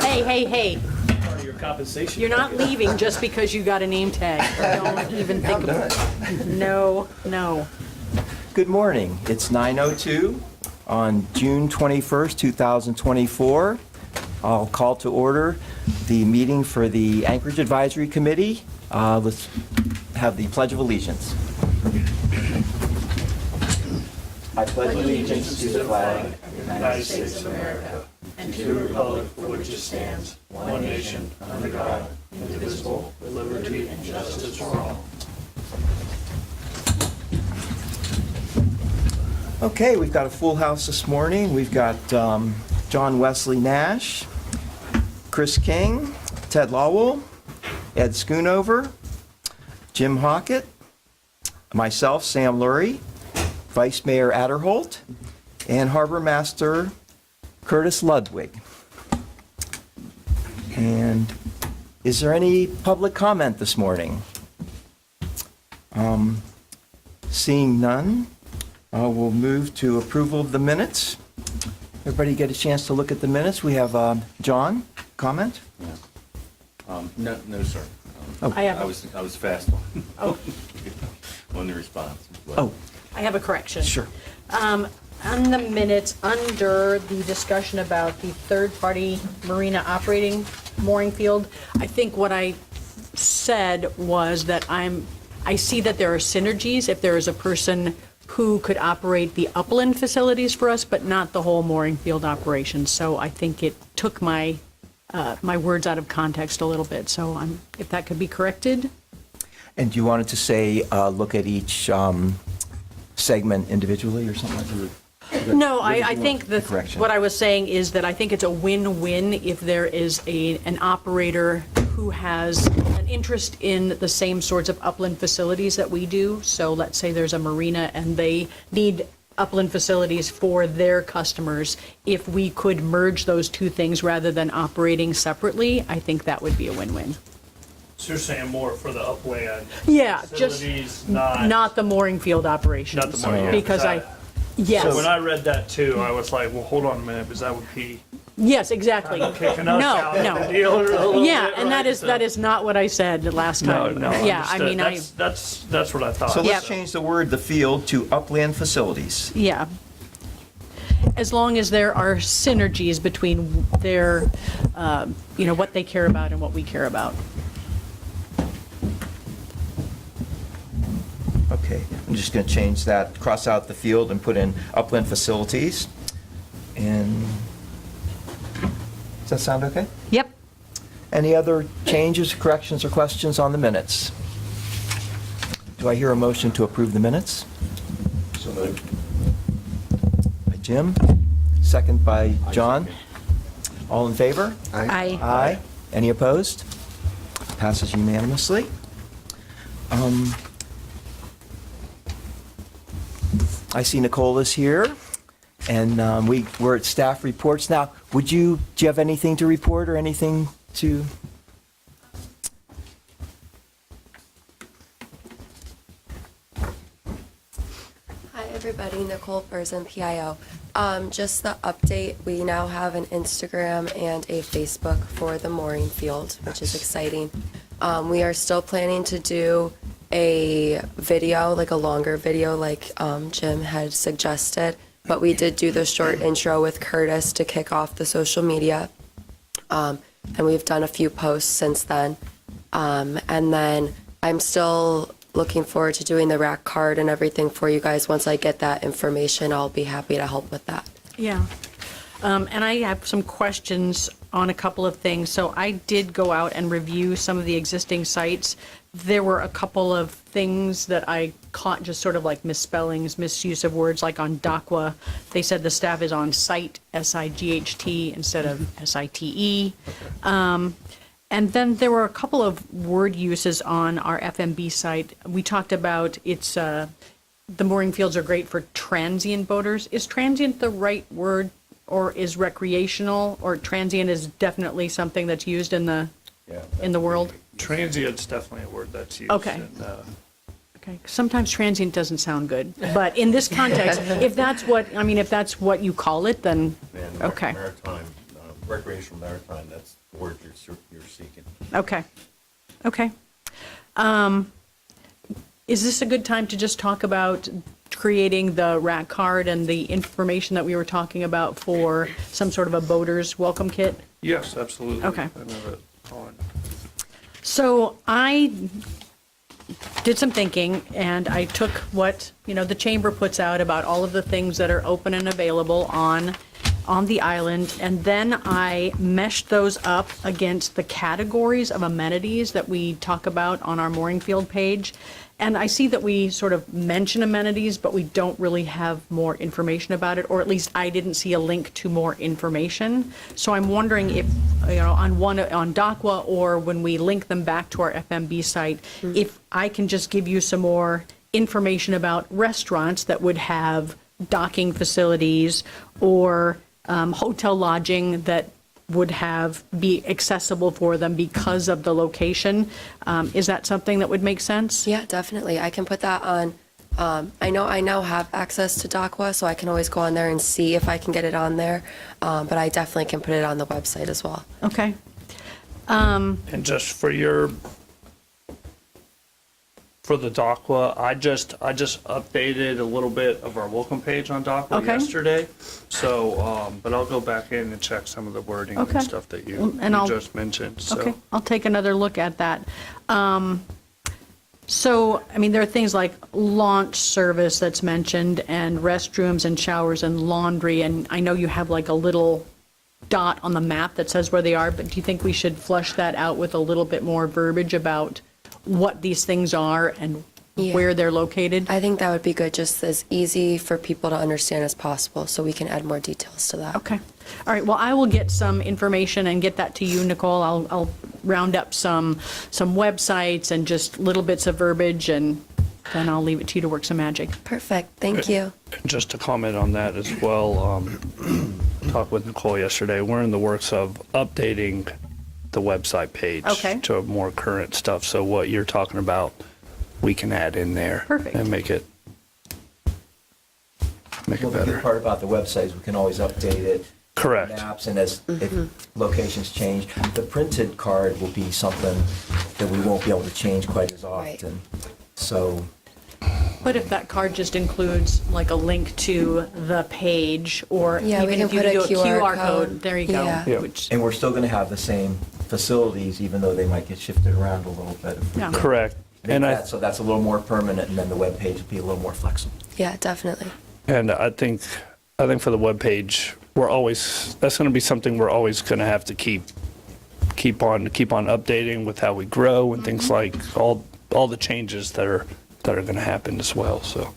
Hey. Part of your compensation. You're not leaving just because you got a name tag. Don't even think about it. No. Good morning. It's 9:02 on June 21st, 2024. I'll call to order the meeting for the Anchorage Advisory Committee. Let's have the Pledge of Allegiance. I pledge allegiance to the flag of the United States of America and to the republic for which it stands, one nation, under God, indivisible, with liberty and justice for all. Okay, we've got a full house this morning. We've got John Wesley Nash, Chris King, Ted Lowell, Ed Schoonover, Jim Hockett, myself, Sam Lurie, Vice Mayor Adderholt, and Harbor Master Curtis Ludwig. And is there any public comment this morning? Seeing none, we'll move to approval of the minutes. Everybody get a chance to look at the minutes. We have John, comment? No, sir. I was fast on the response. Oh, I have a correction. sure. On the minutes, under the discussion about the third-party marina operating mooring field, I think what I said was that I see that there are synergies if there is a person who could operate the upland facilities for us, but not the whole mooring field operation. So I think it took my words out of context a little bit. So if that could be corrected. And you wanted to say, look at each segment individually or something like that? No, I think correction? what I was saying is that I think it's a win-win if there is an operator who has an interest in the same sorts of upland facilities that we do. So let's say there's a marina and they need upland facilities for their customers. If we could merge those two things rather than operating separately, I think that would be a win-win. So you're saying more for the upland Yeah, just facilities, not not the mooring field operations. Not the mooring, yeah. Because yes. So when I read that too, I was like, well, hold on a minute, because that would be Yes, exactly. kicking us out of the deal a little Yeah, bit, and right? that is not what I said last time. No. Yeah, I understood. mean, that's what I thought. So let's Yeah. change the word, the field, to upland facilities. yeah. As long as there are synergies between their, what they care about and what we care about. Okay, I'm just going to change that, cross out the field and put in upland facilities. And does that sound okay? Yep. Any other changes, corrections, or questions on the minutes? Do I hear a motion to approve the minutes? So moved. By Jim, second by John. All in favor? Aye. Any opposed? Passes unanimously. I see Nicole is here, and we're at staff reports now. Do you have anything to report or anything to? Hi, everybody. Nicole Burzen, PIO. Just the update, we now have an Instagram and a Facebook for the mooring field, which is exciting. We are still planning to do a video, like a longer video like Jim had suggested, but we did do the short intro with Curtis to kick off the social media, and we've done a few posts since then. And then I'm still looking forward to doing the rack card and everything for you guys. Once I get that information, I'll be happy to help with that. Yeah. And I have some questions on a couple of things. So I did go out and review some of the existing sites. There were a couple of things that I caught, just sort of like misspellings, misuse of words, like on DACWA. They said the staff is on site, S-I-G-H-T, instead of S-I-T-E. And then there were a couple of word uses on our FMB site. We talked about the mooring fields are great for transient boaters. Is transient the right word, or is recreational, or transient is definitely something that's used in the world? Transient's definitely a word that's used. Okay. In, Okay, sometimes transient doesn't sound good, but in this context, if that's what you call it, then, And okay, maritime, recreational maritime, that's the word you're seeking. okay, okay. Is this a good time to just talk about creating the rack card and the information that we were talking about for some sort of a boater's welcome kit? Yes, absolutely. Okay. I know that on. So I did some thinking, and I took what, the chamber puts out about all of the things that are open and available on the island, and then I meshed those up against the categories of amenities that we talk about on our mooring field page. And I see that we sort of mention amenities, but we don't really have more information about it, or at least I didn't see a link to more information. So I'm wondering if, on DACWA, or when we link them back to our FMB site, if I can just give you some more information about restaurants that would have docking facilities, or hotel lodging that would be accessible for them because of the location. Is that something that would make sense? Yeah, definitely. I can put that on. I know I now have access to DACWA, so I can always go on there and see if I can get it on there. But I definitely can put it on the website as well. Okay. And just for the DACWA, I just updated a little bit of our welcome page on DACWA Okay. yesterday. So, but I'll go back in and check some of the wording Okay. and stuff that you And I'll- just mentioned. So. Okay, I'll take another look at that. So, there are things like launch service that's mentioned, and restrooms and showers and laundry, and I know you have like a little dot on the map that says where they are, but do you think we should flush that out with a little bit more verbiage about what these things are and Yeah. where they're located? I think that would be good, just as easy for people to understand as possible, so we can add more details to that. Okay. All right, well, I will get some information and get that to you, Nicole. I'll round up some websites and just little bits of verbiage, and then I'll leave it to you to work some magic. Perfect. Thank you. Just to comment on that as well, talked with Nicole yesterday. We're in the works of updating the website page Okay. to more current stuff. So what you're talking about, we can add in there. Perfect. And make it Well, the better. good part about the website is we can always update it. Correct. Maps, and if locations change, the printed card will be something that we won't be able to change quite as Right. often. So, But if that card just includes like a link to the page, or Yeah, we even can if you put do a a QR QR code, code. there you go. Yeah. Yeah. Which, and we're still going to have the same facilities, even though they might get shifted around a little bit. If we Yeah. Correct. make And that, so that's a little more permanent, and then the web page will be a little more flexible. Yeah, definitely. I think for the webpage, that's going to be something we're always going to have to keep on updating with how we grow and things like all the changes that are going to happen as well. So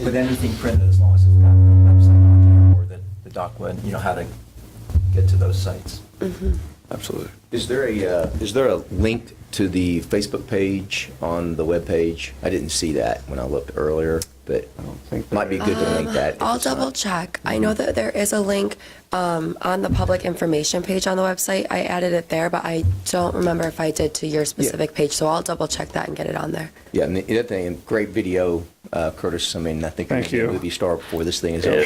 With anything printed, as long as it's got the website on there, or the DACWA, how to get to those sites. absolutely. Is there a link to the Facebook page on the web page? I didn't see that when I looked earlier, but I don't think might be good to link that. if I'll it's not. double check. I know that there is a link on the public information page on the website. I added it there, but I don't remember if I did to your specific page, so I'll double check that and get it on there. Yeah, and the other thing, great video, Curtis. I mean, I think you're Thank gonna be a you. movie star before this thing is over.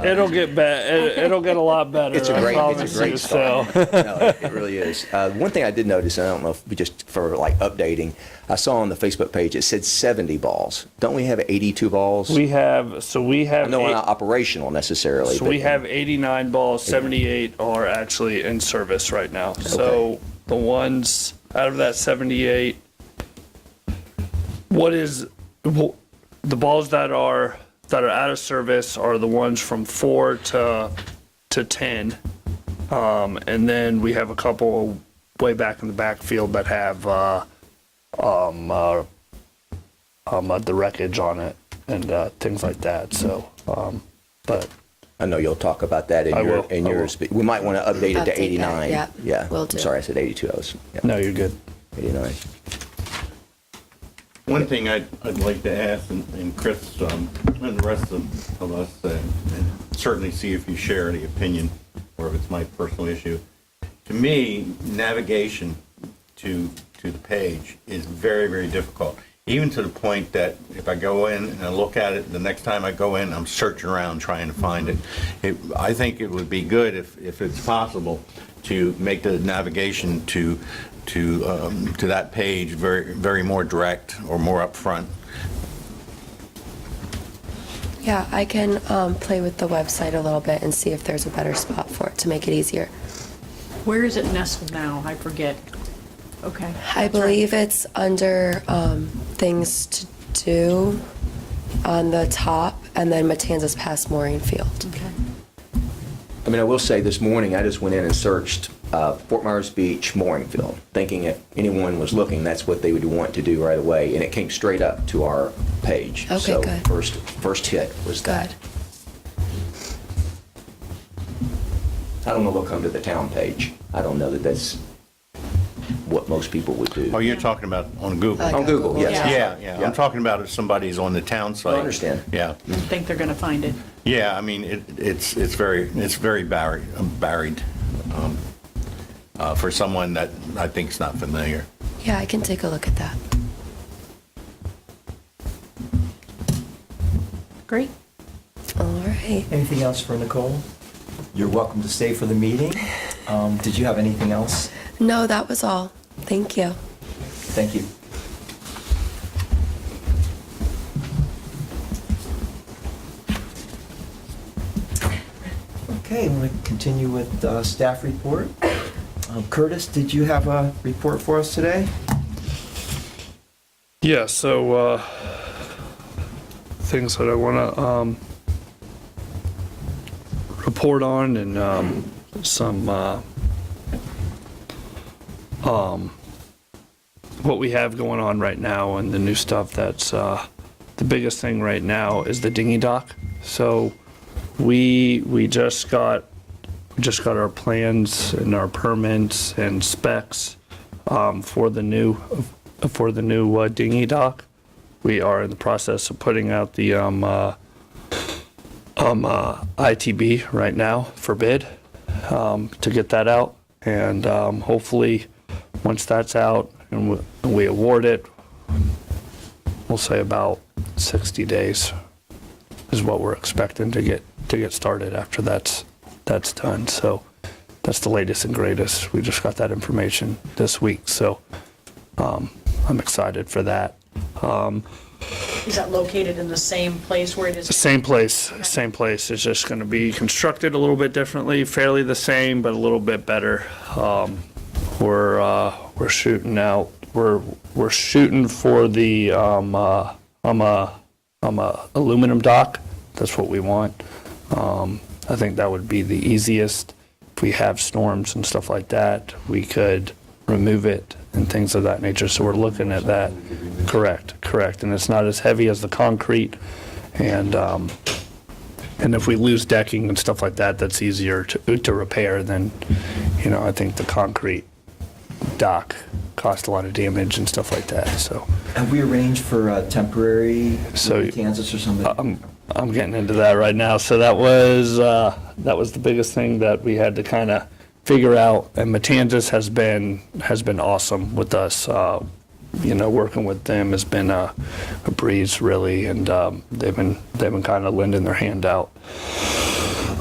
It'll get It'll get a lot better. It's a I great promise you. start. So No, it really is. One thing I did notice, and I don't know if we just for like updating, I saw on the Facebook page it said 70 balls. Don't we have 82 balls? we have I know not operational necessarily. So but- we have 89 balls, 78 are actually in service right now. So the ones out of that 78, the balls that are out of service are the ones from 4 to 10. And then we have a couple way back in the backfield that have the wreckage on it and things like that. So, but I know you'll talk about that I will. in yours, but we might want to update it Update to that, 89. yeah, will do. I'm sorry, I said 82. Yeah, no, you're good. 89. One thing I'd like to ask, and Chris, and the rest of us, and certainly see if you share any opinion, or if it's my personal issue. To me, navigation to the page is very, very difficult. even to the point that if I go in and I look at it, the next time I go in, I'm searching around trying to find it. I think it would be good if it's possible to make the navigation to that page very more direct or more upfront. Yeah, I can play with the website a little bit and see if there's a better spot for it to make it easier. Where is it nestled now? I forget. Okay. I believe it's under things to do on the top, and then Matanzas past Mooring Field. Okay. I mean, I will say this morning, I just went in and searched Fort Myers Beach mooring field, thinking if anyone was looking, that's what they would want to do right away, and it came straight up to our page. Okay, So good. first hit was that. Good. I don't know what come to the town page. I don't know that that's what most people would do. Oh, you're talking about on Google? Like On Google, yes. Yeah. Yeah. I'm talking about if somebody's on the town site. I understand. Yeah. I think they're going to find it. Yeah, I mean, it's very varied for someone that I think is not familiar. Yeah, I can take a look at that. Great. All right. Anything else for Nicole? You're welcome to stay for the meeting. Did you have anything else? No, that was all. Thank you. Thank you. Okay, I'm going to continue with staff report. Curtis, did you have a report for us today? Yeah, so things that I want to report on, and some what we have going on right now and the new stuff. That's the biggest thing right now is the dinghy dock. So we just got our plans and our permits and specs for the new dinghy dock. We are in the process of putting out the ITB right now for bid to get that out, and hopefully once that's out and we award it, we'll say about 60 days is what we're expecting to get started after that's done. So that's the latest and greatest. We just got that information this week, so I'm excited for that. Is that located in the same place where it is? Same place. It's just going to be constructed a little bit differently, fairly the same, but a little bit better. We're shooting out. We're shooting for the aluminum dock. That's what we want. I think that would be the easiest. If we have storms and stuff like that, we could remove it and things of that nature. So we're looking at that. Correct. And it's not as heavy as the concrete. And if we lose decking and stuff like that, that's easier to repair than, I think the concrete dock cost a lot of damage and stuff like that. So Have we arranged for a temporary So, Kansas or something? I'm getting into that right now. So that was the biggest thing that we had to kind of figure out. And Matanzas has been awesome with us. Working with them has been a breeze, really, and they've been kind of lending their hand out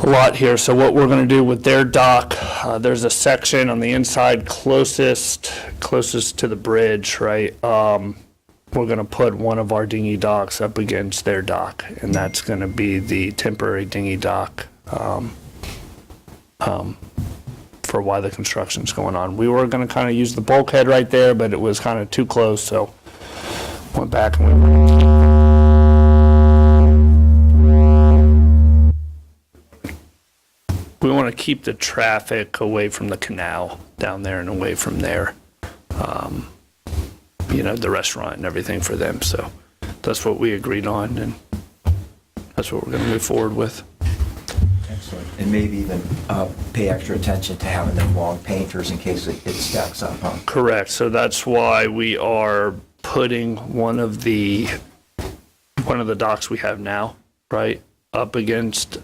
a lot here. So what we're going to do with their dock, there's a section on the inside closest to the bridge, right? We're going to put one of our dinghy docks up against their dock, and that's going to be the temporary dinghy dock for why the construction's going on. We were going to kind of use the bulkhead right there, but it was kind of too close, so went back and we want to keep the traffic away from the canal down there and away from there. The restaurant and everything for them. So that's what we agreed on, and that's what we're going to move forward with. Excellent. And maybe even pay extra attention to having them long painters in case it stacks up, huh? Correct. So that's why we are putting one of the docks we have now, right, up against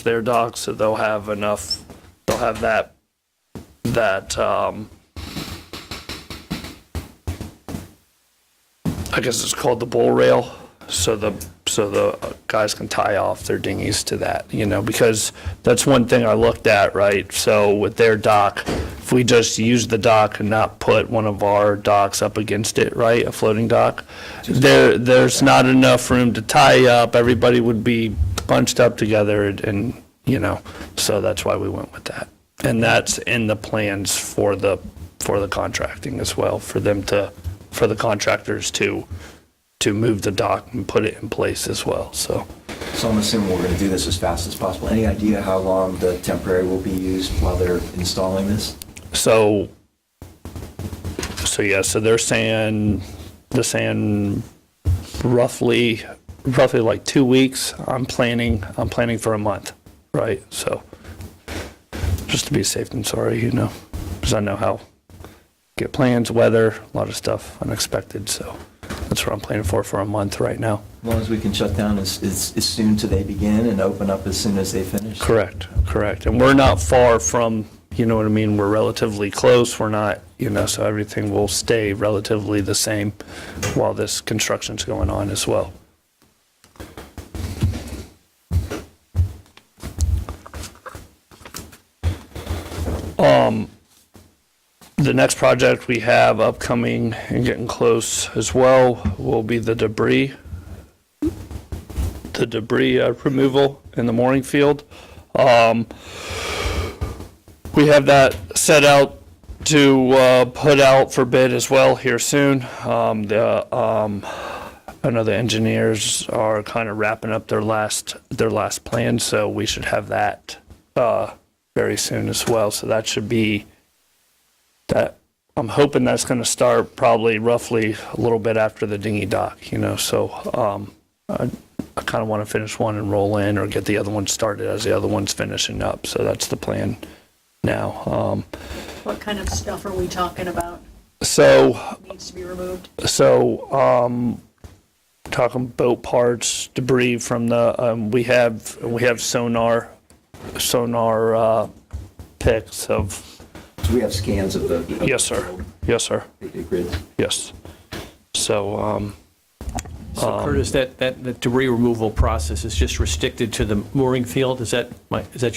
their dock, so they'll have enough. They'll have that I guess it's called the bull rail, so the guys can tie off their dinghies to that, because that's one thing I looked at, right? So with their dock, if we just use the dock and not put one of our docks up against it, right, a floating dock, there's not enough room to tie up. Everybody would be bunched up together, and so that's why we went with that. And that's in the plans for the contracting as well, for the contractors to move the dock and put it in place as well, so. So I'm assuming we're going to do this as fast as possible. Any idea how long the temporary will be used while they're installing this? So they're saying roughly like 2 weeks. I'm planning for a month, right? So just to be safe than sorry, because I know how get plans, weather, a lot of stuff unexpected. So that's what I'm planning for a month right now. As long as we can shut down as soon as they begin and open up as soon as they finish. Correct. And we're not far from, you know what I mean? We're relatively close. We're not, so everything will stay relatively the same while this construction's going on as well. The next project we have upcoming and getting close as well will be the debris removal in the mooring field. We have that set out to put out for bid as well here soon. I know the engineers are kind of wrapping up their last plan, so we should have that very soon as well. So that should be that. I'm hoping that's going to start probably roughly a little bit after the dinghy dock, so I kind of want to finish one and roll in or get the other one started as the other one's finishing up. So that's the plan now. What kind of stuff are we talking about? So Needs to be removed? Talking boat parts, debris from the, we have sonar pics of, So we have scans of the. yes, sir. The grids. Yes. So, So Curtis, that debris removal process is just restricted to the mooring field? Is that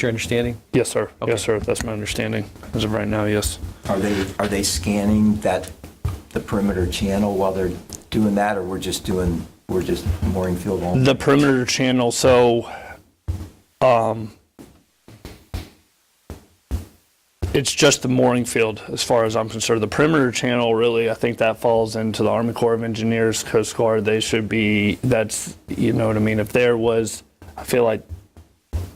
your understanding? yes, sir. Okay. Yes, sir. That's my understanding as of right now, yes. Are they scanning the perimeter channel while they're doing that, or we're just mooring field only? The perimeter channel, so, it's just the mooring field as far as I'm concerned. The perimeter channel, really, I think that falls into the Army Corps of Engineers, Coast Guard. They should be, that's, you know what I mean? If there was, I feel like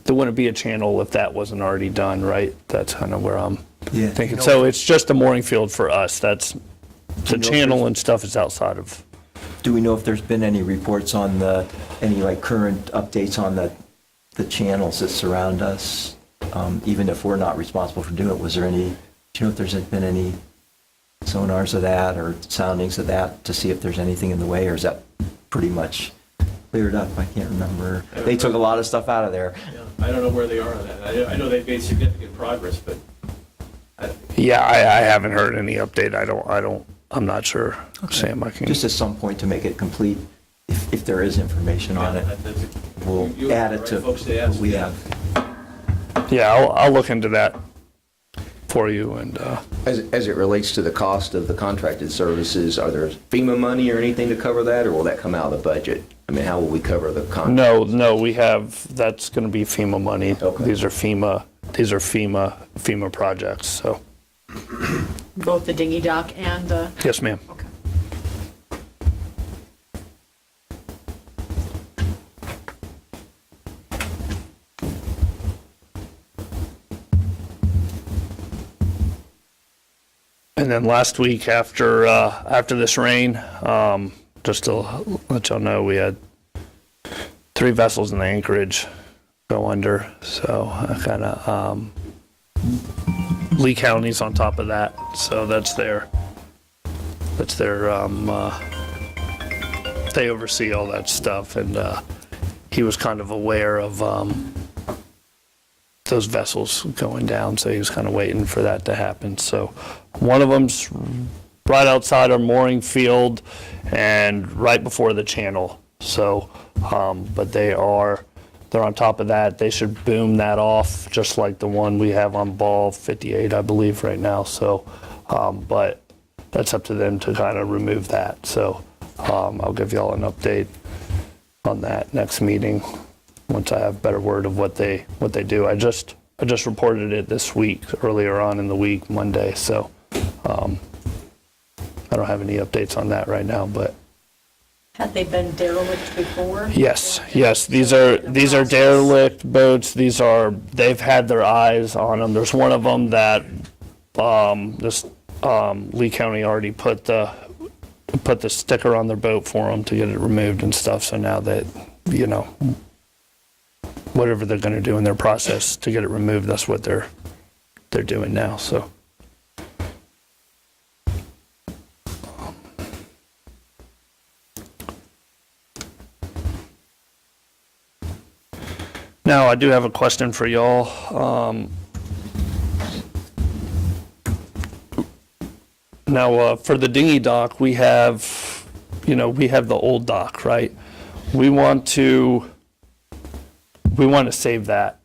there wouldn't be a channel if that wasn't already done, right? That's kind of where I'm Yeah. thinking. So it's just a mooring field for us. That's, the know if channel there's- and stuff is outside of. Do we know if there's been any reports on any current updates on the channels that surround us? Even if we're not responsible for doing it, do you know if there's been any sonars of that or soundings of that to see if there's anything in the way, or is that pretty much cleared up? I can't remember. They took a lot of stuff out of there. Yeah, I don't know where they are on that. I know they've made significant progress, but. Yeah, I haven't heard any update. I'm not sure, Sam, I can. Just at some point to make it complete, if there is information on it, we'll add it to what we have. Yeah, I'll look into that for you and, As it relates to the cost of the contracted services, are there FEMA money or anything to cover that, or will that come out of the budget? I mean, how will we cover the contract? no, we have, that's gonna be FEMA money. Okay. These are FEMA projects, so, Both the dinghy dock and the, yes, ma'am. okay. And then last week after this rain, just to let y'all know, we had 3 vessels in the Anchorage go under. So kind of Lee County's on top of that. So that's their they oversee all that stuff, and he was kind of aware of those vessels going down, so he was kind of waiting for that to happen. So one of them's right outside our mooring field and right before the channel. So, but they're on top of that. They should boom that off just like the one we have on ball 58, I believe, right now. So, but that's up to them to kind of remove that. So, I'll give y'all an update on that next meeting once I have better word of what they do. I just reported it this week, earlier on in the week, Monday. So, I don't have any updates on that right now, but. Had they been derelict before? Yes. These are derelict boats. They've had their eyes on them. There's one of them that Lee County already put the sticker on their boat for them to get it removed and stuff. So now that, whatever they're going to do in their process to get it removed, that's what they're doing now. So. Now, I do have a question for y'all. Now, for the dinghy dock, we have the old dock, right? We want to save that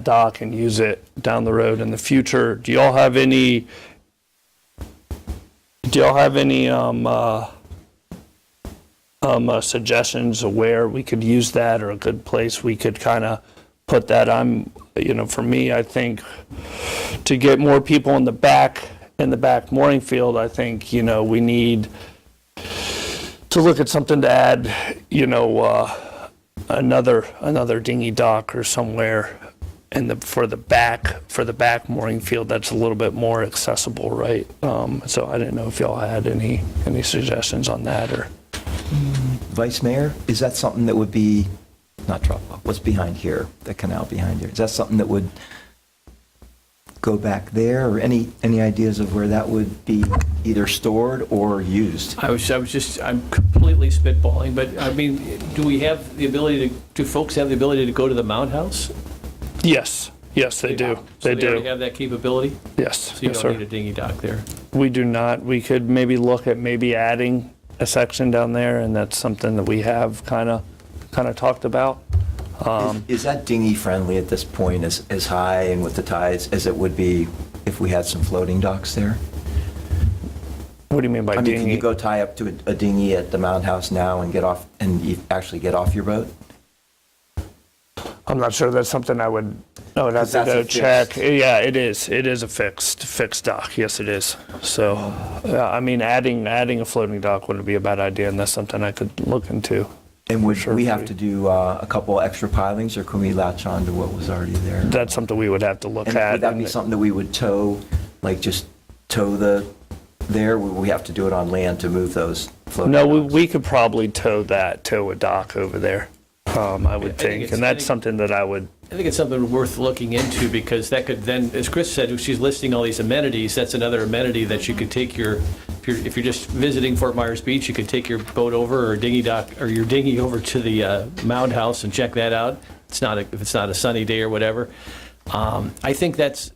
dock and use it down the road in the future. Do y'all have any suggestions of where we could use that, or a good place we could kind of put that? For me, I think to get more people in the back mooring field, I think, we need to look at something to add, another dinghy dock or somewhere for the back mooring field that's a little bit more accessible, right? So I didn't know if y'all had any suggestions on that, or. Vice Mayor, is that something that would be, not drop off, what's behind here, the canal behind here? Is that something that would go back there, or any ideas of where that would be either stored or used? I'm completely spitballing, but I mean, do folks have the ability to go to the Mound House? Yes, they do. So They already do. have that capability? Yes, So you yes, don't sir. need a dinghy dock there? We do not. We could maybe look at adding a section down there, and that's something that we have kind of talked about. Is that dinghy friendly at this point, as high and with the tides as it would be if we had some floating docks there? What do you mean by I mean, dinghy? can you go tie up to a dinghy at the Mound House now and get off, and you actually get off your boat? I'm not sure that's something I would have to That's go a check. fixed- Yeah, it is. It is a fixed dock. Yes, it is. So, I mean, adding a floating dock wouldn't be a bad idea, and that's something I could look into. And would Sure, we have free. to do a couple extra pilings, or can we latch on to what was already there? That's something we would have to look And at. would that be something that we would tow, like just tow there? Would we have to do it on land to move those floating No, docks? we could probably tow a dock over there, I would think. And that's something that I would, I think it's something worth looking into, because that could then, as Chris said, if she's listing all these amenities, that's another amenity that you could take if you're just visiting Fort Myers Beach, you could take your boat over, or dinghy dock, or your dinghy over to the Mound House and check that out. If it's not a sunny day or whatever. I think that's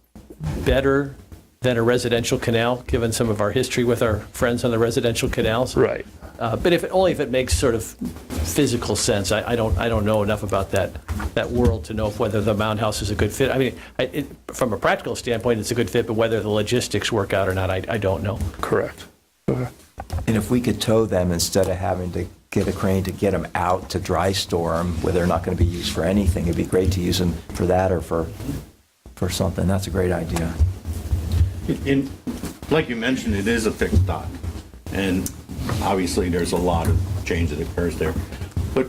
better than a residential canal, given some of our history with our friends on the residential canals. right. But only if it makes sort of physical sense. I don't know enough about that world to know whether the Mound House is a good fit. I mean, from a practical standpoint, it's a good fit, but whether the logistics work out or not, I don't know. Correct. Okay. And if we could tow them instead of having to get a crane to get them out to dry store them, where they're not going to be used for anything, it'd be great to use them for that, or for something. That's a great idea. Like you mentioned, it is a fixed dock, and obviously there's a lot of change that occurs there. But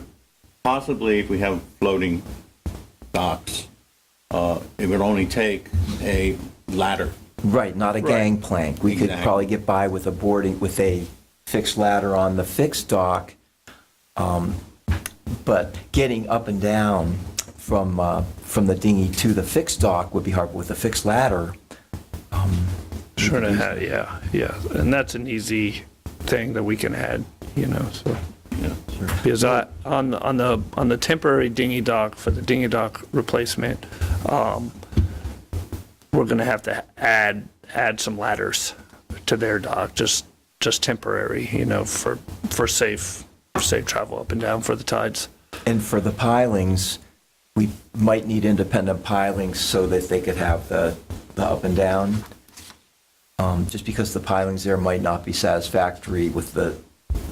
possibly if we have floating docks, it would only take a ladder. Right, not a gangplank. We could Exactly. probably get by with a fixed ladder on the fixed dock, but getting up and down from the dinghy to the fixed dock would be hard. But with a fixed ladder, Sure to have, yeah. And that's an easy thing that we can add, so. Yeah. Because on the temporary dinghy dock, for the dinghy dock replacement, we're gonna have to add some ladders to their dock, just just temporary, for safe travel up and down for the tides. And for the pilings, we might need independent pilings so that they could have the up and down. Just because the pilings there might not be satisfactory with the.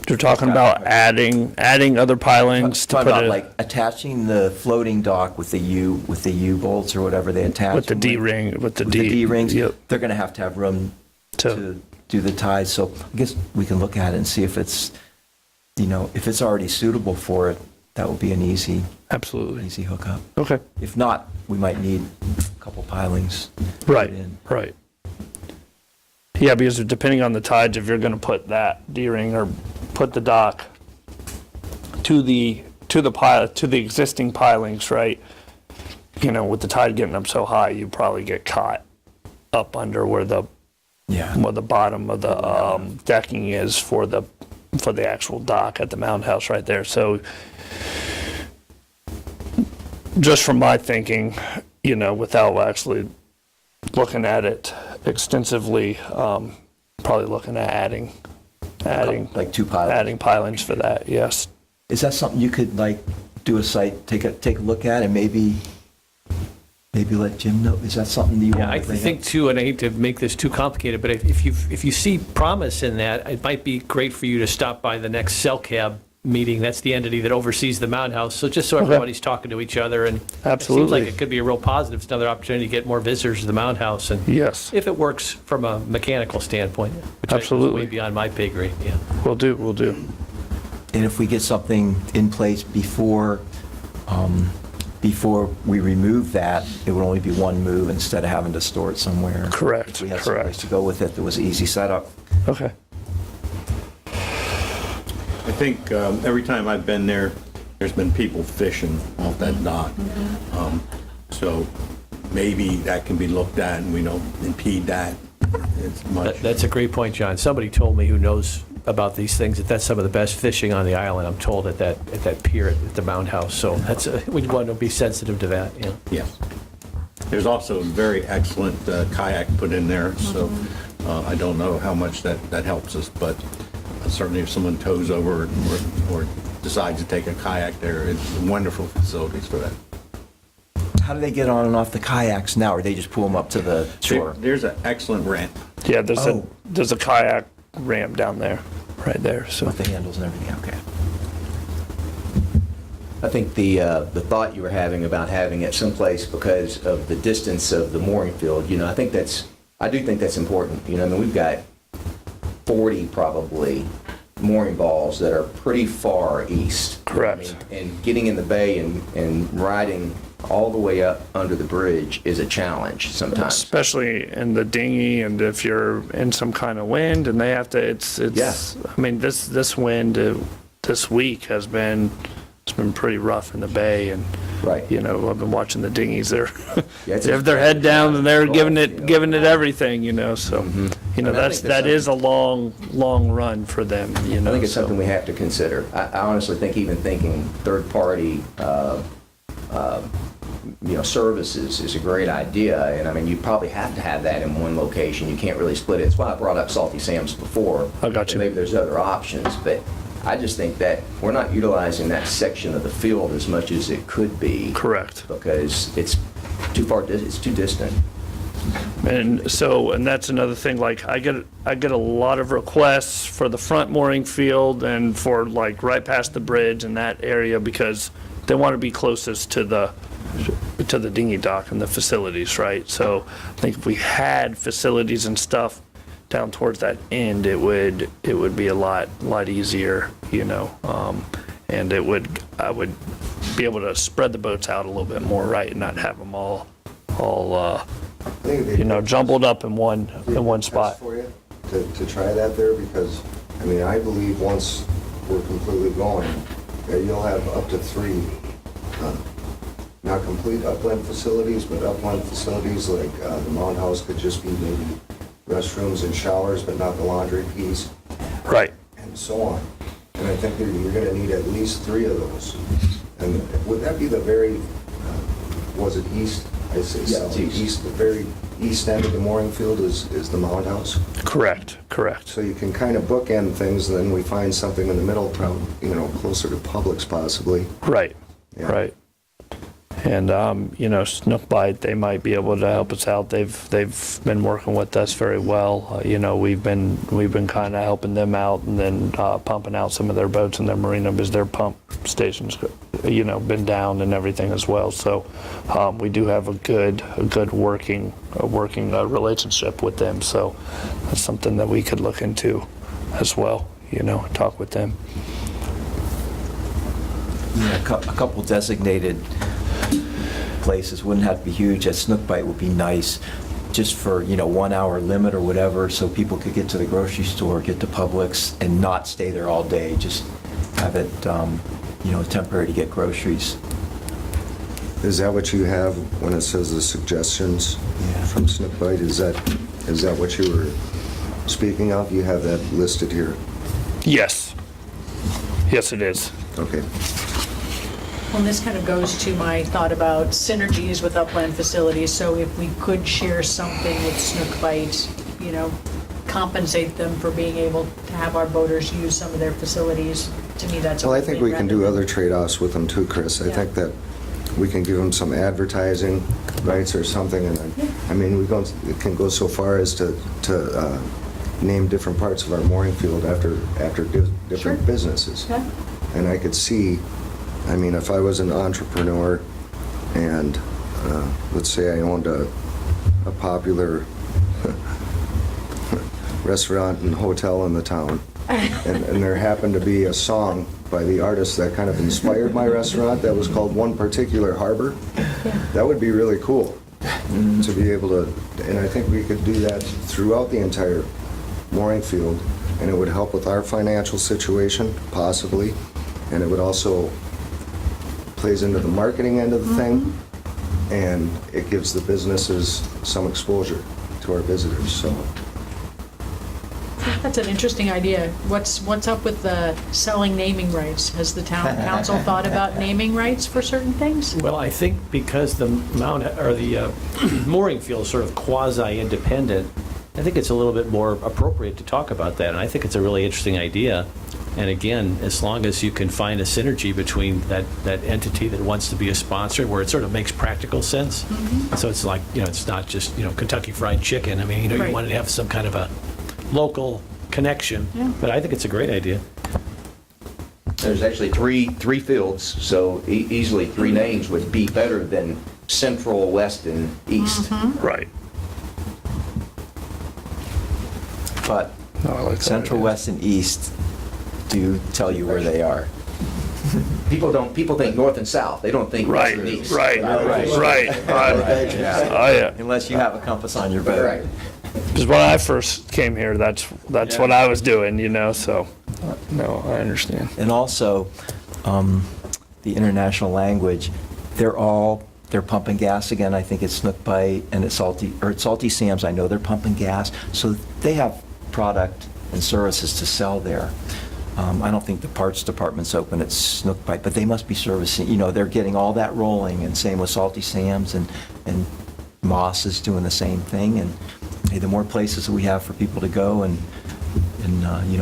You're talking about adding other pilings to Talking put about it like attaching the floating dock with the U bolts or whatever they attach. with the them D-ring, with the with the D rings. Yep. They're going to have room To- to do the ties. So I guess we can look at it and see if it's, if it's already suitable for it. That would be an easy Absolutely. hookup. Okay. If not, we might need a couple pilings. Right, put in. right. Yeah, because depending on the tides, if you're going to put that D-ring or put the dock to the existing pilings, right? With the tide getting up so high, you probably get caught up under where the bottom of the decking is for the actual dock at the mound house right there. So just from my thinking, without actually looking at it extensively, probably looking at adding Like 2 pilings. adding pilings for that. Yes. Is that something you could do a site, take a look at and maybe let Jim know? Is that something that you Yeah, want I to bring think up? too, and I hate to make this too complicated, but if you see promise in that, it might be great for you to stop by the next cell cab meeting. That's the entity that oversees the mound house. So just so everybody's talking to each other, and it seems Absolutely. like it could be a real positive. It's another opportunity to get more visitors to the mound house, and Yes. if it works from a mechanical standpoint, which Absolutely. I think is way beyond my pay grade. Yeah. We'll do. And if we get something in place before we remove that, it would only be one move instead of having to store it somewhere. Correct, If we had someplace correct. to go with it, there was an easy setup. Okay. I think every time I've been there, there's been people fishing off that dock. So maybe that can be looked at and we don't impede that as much. That's a great point, John. Somebody told me who knows about these things that that's some of the best fishing on the island. I'm told at that pier at the mound house. So we want to be sensitive to that. Yeah. Yes. There's also a very excellent kayak put in there, so I don't know how much that helps us, but certainly if someone tows over or decides to take a kayak there, it's wonderful facilities for that. How do they get on and off the kayaks now, or they just pull them up to the shore? There's an excellent ramp. Yeah, Oh. there's a kayak ramp down there, right there. So With the handles and everything, okay. I think the thought you were having about having it someplace because of the distance of the mooring field, I do think that's important. We've got 40 probably mooring balls that are pretty far east. Correct. And getting in the bay and riding all the way up under the bridge is a challenge sometimes. especially in the dinghy, and if you're in some kind of wind, and they have to, it's. Yeah. I mean, this wind this week it's been pretty rough in the bay, and Right. I've been watching the dinghies. They're Yeah, it's they have their head down and they're giving you it know. giving it everything. So mean, I think that is a long run for them. I think it's so. something we have to consider. I honestly think even thinking third-party, services is a great idea. And you probably have to have that in one location. You can't really split it. It's why I brought up Salty Sam's before. I got you. Maybe there's other options, but I just think that we're not utilizing that section of the field as much as it could be. Correct. Because it's too far, it's too distant. And that's another thing, like I get a lot of requests for the front mooring field and for like right past the bridge in that area because they want to be closest to the dinghy dock and the facilities, right? So I think if we had facilities and stuff down towards that end, it would be a lot easier, and I would be able to spread the boats out a little bit more, right, and not have them all jumbled up in one spot. For you to try that there, because I believe once we're completely going, you'll have up to 3 not complete upland facilities, but upland facilities like the mound house could just be maybe restrooms and showers, but not the laundry piece, Right. and so on. And I think that you're going to need at least 3 of those. And would that be the very, was it east I say Yeah, south, it's east. east, the very east end of the mooring field is the mound house. Correct, correct. So you can kind of bookend things, and then we find something in the middle, probably, closer to Publix possibly. Right, Yeah. right. And, Snook Bite, they might be able to help us out. They've been working with us very well. We've been kind of helping them out, and then pumping out some of their boats in their marina because their pump stations, been down and everything as well. So we do have a good working relationship with them. So that's something that we could look into as well. Talk with them. Yeah, a couple designated places wouldn't have to be huge. A Snook Bite would be nice, just for 1 hour limit or whatever, so people could get to the grocery store, get to Publix, and not stay there all day. Just have it, temporary to get groceries. Is that what you have when it says the suggestions Yeah. from Snook Bite? Is that what you were speaking of? You have that listed here. Yes. Yes, it is. Okay. Well, this kind of goes to my thought about synergies with upland facilities. So if we could share something with Snook Bite, compensate them for being able to have our boaters use some of their facilities, to me, that's a Well, I win think we can rather do than- other trade-offs with them too, Chris. I Yeah. think that we can give them some advertising rights or something, and we can go so far as to name different parts of our mooring field after different Sure. businesses. Yeah. And I could see, if I was an entrepreneur and, let's say I owned a popular restaurant and hotel in the town, and there happened to be a song by the artist that kind of inspired my restaurant that was called One Particular Harbor, that would be really cool to be able to, and I think we could do that throughout the entire mooring field, and it would help with our financial situation, possibly, and it would also plays into the marketing end of the thing, and it gives the businesses some exposure to our visitors, so. That's an interesting idea. What's up with the selling naming rights? Has the town council thought about naming rights for certain things? Well, I think because the mooring field is sort of quasi-independent, I think it's a little bit more appropriate to talk about that, and I think it's a really interesting idea. And again, as long as you can find a synergy between that entity that wants to be a sponsor, where it sort of makes practical sense. So it's like, it's not just, Kentucky Fried Chicken. You Right. want to have some kind of a local connection. Yeah. But I think it's a great idea. There's actually three fields, so easily three names would be better than Central, West, and East. Right. But No, I like that Central, idea. West, and East do tell you where they are. People think North and South. They don't think West Right, and East. right, right. Yeah. Oh, yeah. Unless you have a compass on your boat. Right. Because when I first came here, that's what I was doing, so, no, I understand. And also, the international language, they're pumping gas again. I think it's Snook Bite and it's Salty Sam's. I know they're pumping gas. So they have product and services to sell there. I don't think the parts department's open at Snook Bite, but they must be servicing, they're getting all that rolling, and same with Salty Sam's, and Moss is doing the same thing. And hey, the more places that we have for people to go and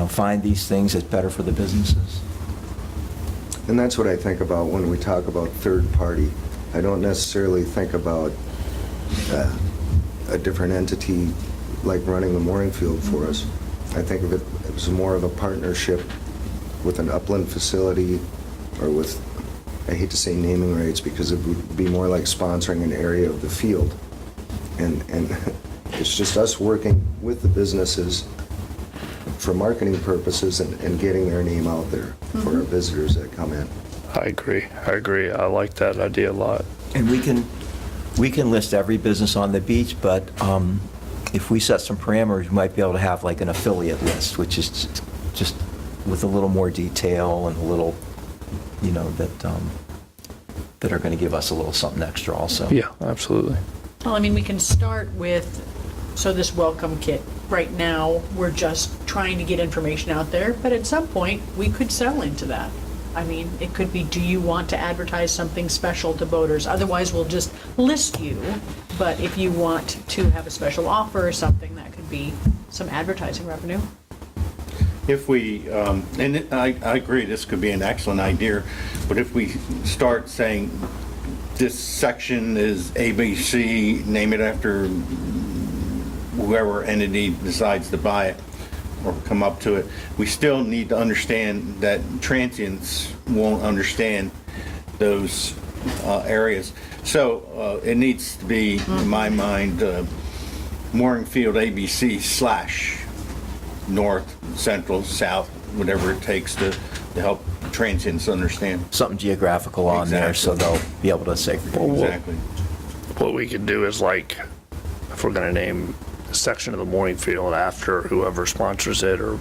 find these things, it's better for the businesses. And that's what I think about when we talk about third party. I don't necessarily think about a different entity like running the mooring field for us. I think of it as more of a partnership with an upland facility, or with, I hate to say naming rights, because it would be more like sponsoring an area of the field. And it's just us working with the businesses for marketing purposes and getting their name out there for our visitors that come in. I agree. I like that idea a lot. And we can list every business on the beach, but if we set some parameters, we might be able to have like an affiliate list, which is just with a little more detail and a little, that are going to give us a little something extra also. Yeah, absolutely. Well, we can start with, this welcome kit. Right now, we're just trying to get information out there, but at some point, we could sell into that. I mean, it could be, do you want to advertise something special to boaters? Otherwise, we'll just list you. But if you want to have a special offer or something, that could be some advertising revenue. If we, I agree, this could be an excellent idea, but if we start saying this section is ABC, name it after whoever entity decides to buy it or come up to it, we still need to understand that transients won't understand those areas. So it needs to be, in my mind, mooring field ABC / north, central, south, whatever it takes to help transients understand. Something geographical on there, so Exactly. they'll be able to segregate. Exactly. What we could do is like, if we're gonna name a section of the mooring field after whoever sponsors it or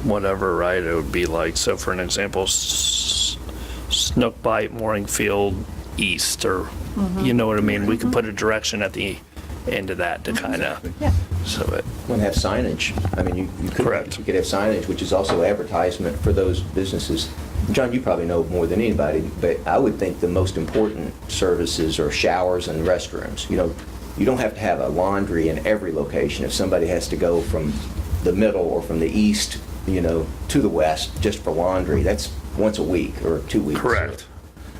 whatever, right, it would be like, so for an example, Snook Bite Mooring Field East, or, you know what I mean? We could put a direction at the end of that to kind of, Yeah. so it, Want to have signage. I mean, you could. Correct. You could have signage, which is also advertisement for those businesses. John, you probably know more than anybody, but I would think the most important services are showers and restrooms. You know, you don't have to have a laundry in every location. If somebody has to go from the middle or from the east, you know, to the west just for laundry, that's once a week or 2 weeks. correct.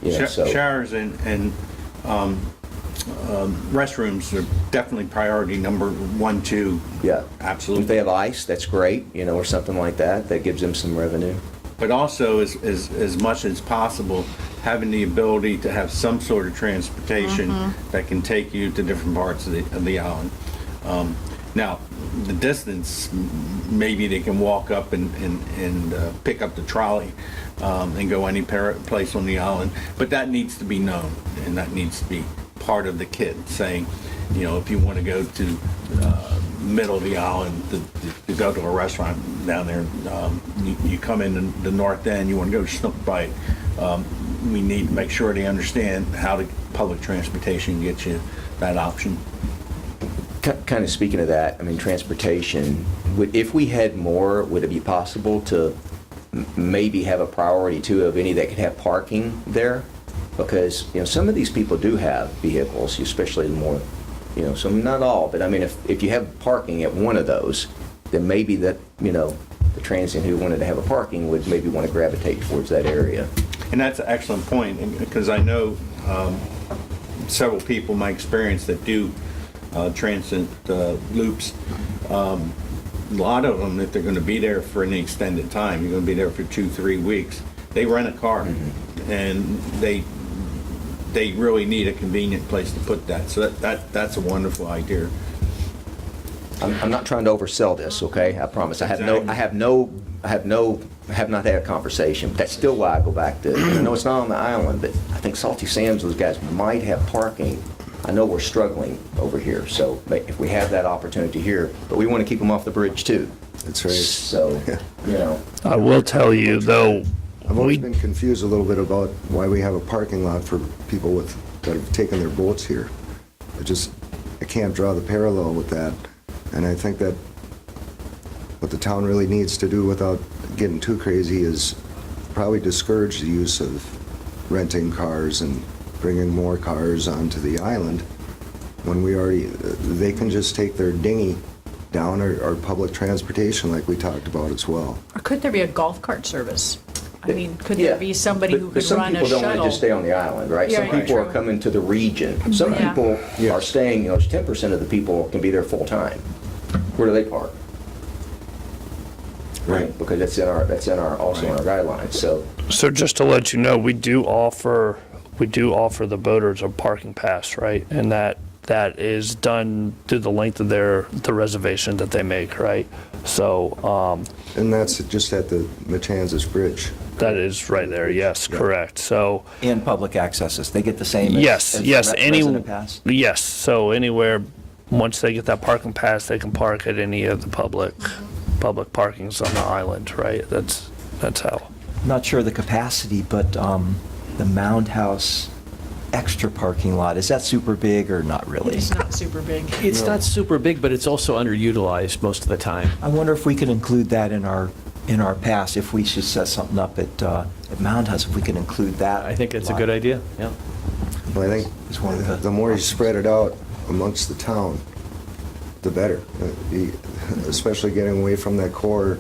You know, so. Showers and restrooms are definitely priority number 1, 2. Yeah. Absolutely. If they have ice, that's great, you know, or something like that. That gives them some revenue. But also, as much as possible, having the ability to have some sort of transportation that can take you to different parts of the island. Now, the distance, maybe they can walk up and pick up the trolley and go any place on the island, but that needs to be known, and that needs to be part of the kit, saying, you know, if you want to go to middle of the island to go to a restaurant down there, you come in the north end, you want to go to Snook Bite, we need to make sure they understand how the public transportation gets you that option. Kind of speaking of that, I mean, transportation, if we had more, would it be possible to maybe have a priority too of any that could have parking there? Because, you know, some of these people do have vehicles, especially the more, you know, some, not all, but I mean, if you have parking at one of those, then maybe that, you know, the transient who wanted to have a parking would maybe want to gravitate towards that area. And that's an excellent point, because I know several people, my experience, that do transit loops. A lot of them, if they're going to be there for an extended time, you're going to be there for 2-3 weeks, they rent a car, and they really need a convenient place to put that. So that's a wonderful idea. I'm not trying to oversell this, okay? I promise. I have not had a conversation. That's still why I go back to, I know it's not on the island, but I think Salty Sam's, those guys might have parking. I know we're struggling over here, so if we have that opportunity here, but we want to keep them off the bridge too. That's right. So, you know. I will tell you, though, I've always been confused a little bit about why we have a parking lot for people that have taken their boats here. I can't draw the parallel with that. And I think that what the town really needs to do without getting too crazy is probably discourage the use of renting cars and bringing more cars onto the island when they can just take their dinghy down or public transportation like we talked about as well. Or could there be a golf cart service? I mean, could there Yeah, be somebody who but could run a some people don't want to shuttle? just stay on the island, right? Yeah, Some right, people are true. coming to the region. Some Yeah. people Yes. are staying, you know, 10% of the people can be there full-time. Where do they park? Right, because that's in our also in our guidelines, so. so just to let you know, we do offer the boaters a parking pass, right? And that is done through the length of the reservation that they make, right? So, And that's just at the Matanzas Bridge. that is right there, yes, correct. So, And public accesses, they get the same as yes, as yes, resident pass? yes, so anywhere, once they get that parking pass, they can park at any of the public parkings on the island, right? That's how. Not sure the capacity, but the Mound House extra parking lot, is that super big or not really? It's not super big. It's not super big, but it's also underutilized most of the time. I wonder if we could include that in our in our past, if we should set something up at Mound House, if we can include that. I think it's a good idea, yeah. Well, I It's one of think the more you spread it out amongst the town, the better. Especially getting away from that core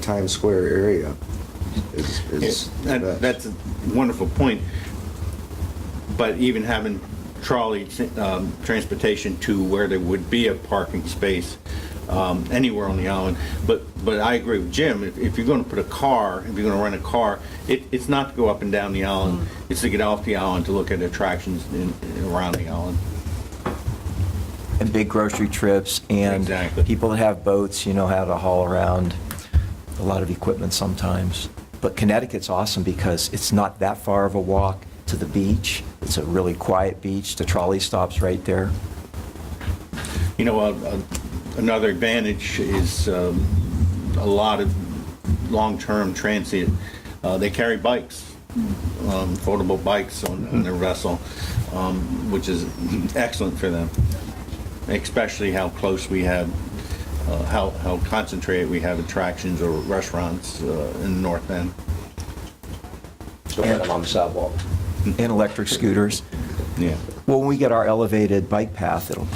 Times Square area is That's a wonderful point. But even having trolley transportation to where there would be a parking space anywhere on the island. But I agree with Jim. If you're going to put a car, if you're going to rent a car, it's not to go up and down the island. It's to get off the island to look at attractions around the island. And big grocery trips, and Exactly. people that have boats, you know how to haul around a lot of equipment sometimes. But Connecticut's awesome because it's not that far of a walk to the beach. It's a really quiet beach. The trolley stops right there. You know, another advantage is a lot of long-term transient. They carry bikes, foldable bikes on their vessel, which is excellent for them, especially how close we have, how concentrated we have attractions or restaurants in the North End. Don't let them on the sidewalk. And electric scooters. Yeah. Well, when we get our elevated bike path, it'll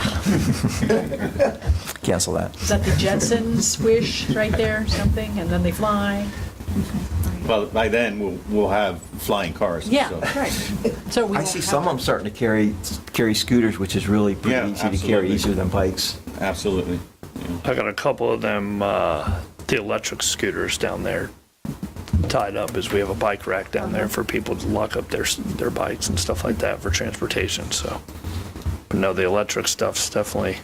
cancel that. Is that the Jetsons swish right there, something, and then they fly? Well, by then, we'll have flying cars. Yeah, so. right. So we I won't see have some of them starting to carry scooters, which is really pretty Yeah, easy to carry, absolutely. easier than bikes. Absolutely. I got a couple of them, the electric scooters down there tied up, as we have a bike rack down there for people to lock up their bikes and stuff like that for transportation, so. But no, the electric stuff's definitely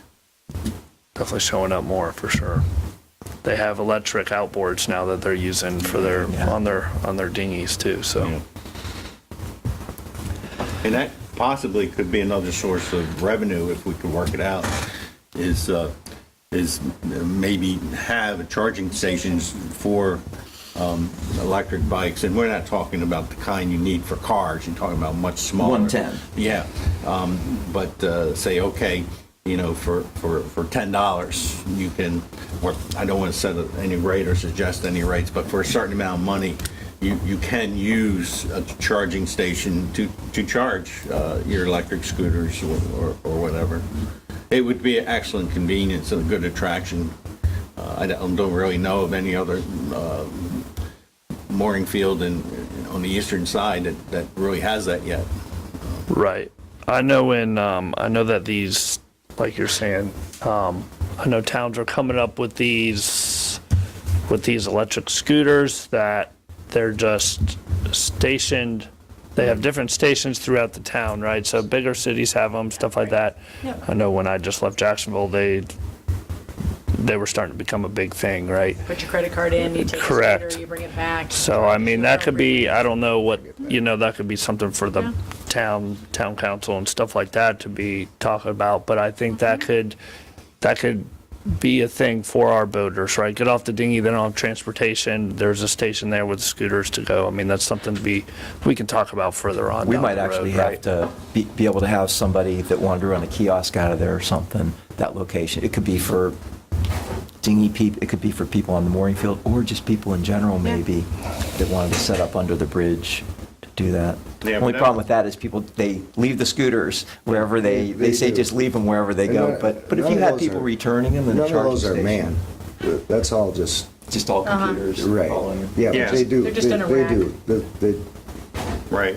showing up more, for sure. They have electric outboards now that they're using for on their dinghies too, so. Yeah. And that possibly could be another source of revenue if we could work it out, is maybe have charging stations for electric bikes. And we're not talking about the kind you need for cars, you're talking about much smaller. 110. Yeah, but say, okay, you know, for $10, you can, or I don't want to set any rate or suggest any rates, but for a certain amount of money, you can use a charging station to charge your electric scooters or whatever. It would be an excellent convenience and a good attraction. I don't really know of any other mooring field on the eastern side that really has that yet. Right. I know that these, like you're saying, I know towns are coming up with these electric scooters that they're just stationed. They have different stations throughout the town, right? So bigger cities have them, stuff like that. Yep. I know when I just left Jacksonville, they were starting to become a big thing, right? Put your credit card in, you take a Correct. scooter, you bring it back. So, I mean, that could be, I don't know what, that could be something for the town council and stuff like that to be talking about, but I think that could be a thing for our boaters, right? Get off the dinghy, then on transportation, there's a station there with scooters to go. I mean, that's something we can talk about further on We down might the road, actually right? have to be able to have somebody that wanted to run a kiosk out of there or something, that location. It could be for dinghy people, it could be for people on the mooring field, or just people in general maybe that wanted to set up under the bridge to do that. Yeah, Only but problem with that is people, they leave the scooters wherever they say do. just leave them wherever they And go. none- But if none you of had those people are- returning them in the None of charging those are station. manned. That's all just, Just all computers right. following you. Yeah, Yes. but they do. They're just in a They rack. do. Right.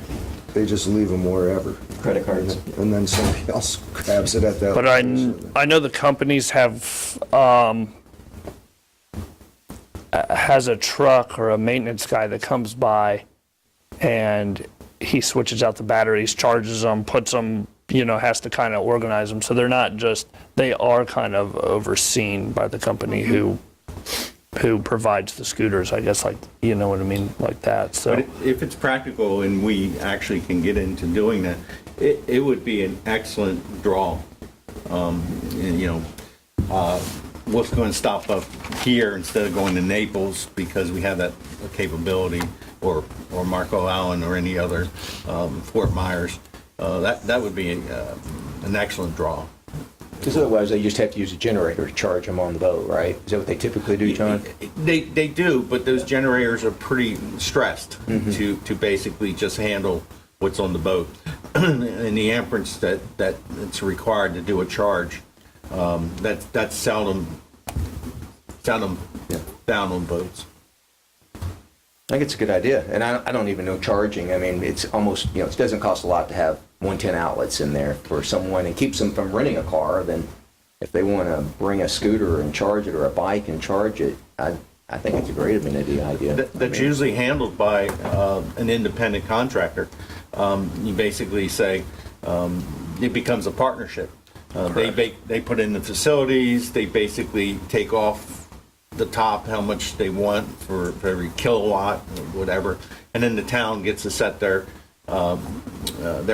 They just leave them wherever. Credit cards. And then somebody else grabs it at that. But location. I know the companies have, has a truck or a maintenance guy that comes by and he switches out the batteries, charges them, puts them, has to kind of organize them. So they're not just, they are kind of overseen by the company who provides the scooters, I guess, like, you know what I mean, like that, so. But if it's practical and we actually can get into doing that, it would be an excellent draw. What's going to stop up here instead of going to Naples because we have that capability, or Marco Allen or any other Fort Myers, that would be an excellent draw. Because otherwise, they just have to use a generator to charge them on the boat, right? Is that what they typically do, John? They do, but those generators are pretty stressed to basically just handle what's on the boat. And the amperage that it's required to do a charge, that's seldom found on boats. I think it's a good idea, and I don't even know charging. I mean, it's almost, it doesn't cost a lot to have 110 outlets in there for someone, and keeps them from renting a car. Then if they want to bring a scooter and charge it, or a bike and charge it, I think it's a great amenity idea. That's usually handled by an independent contractor. You basically say, it becomes a partnership. They put in the facilities, they basically take off the top, how much they want for every kilowatt, or whatever, and then the town gets to set their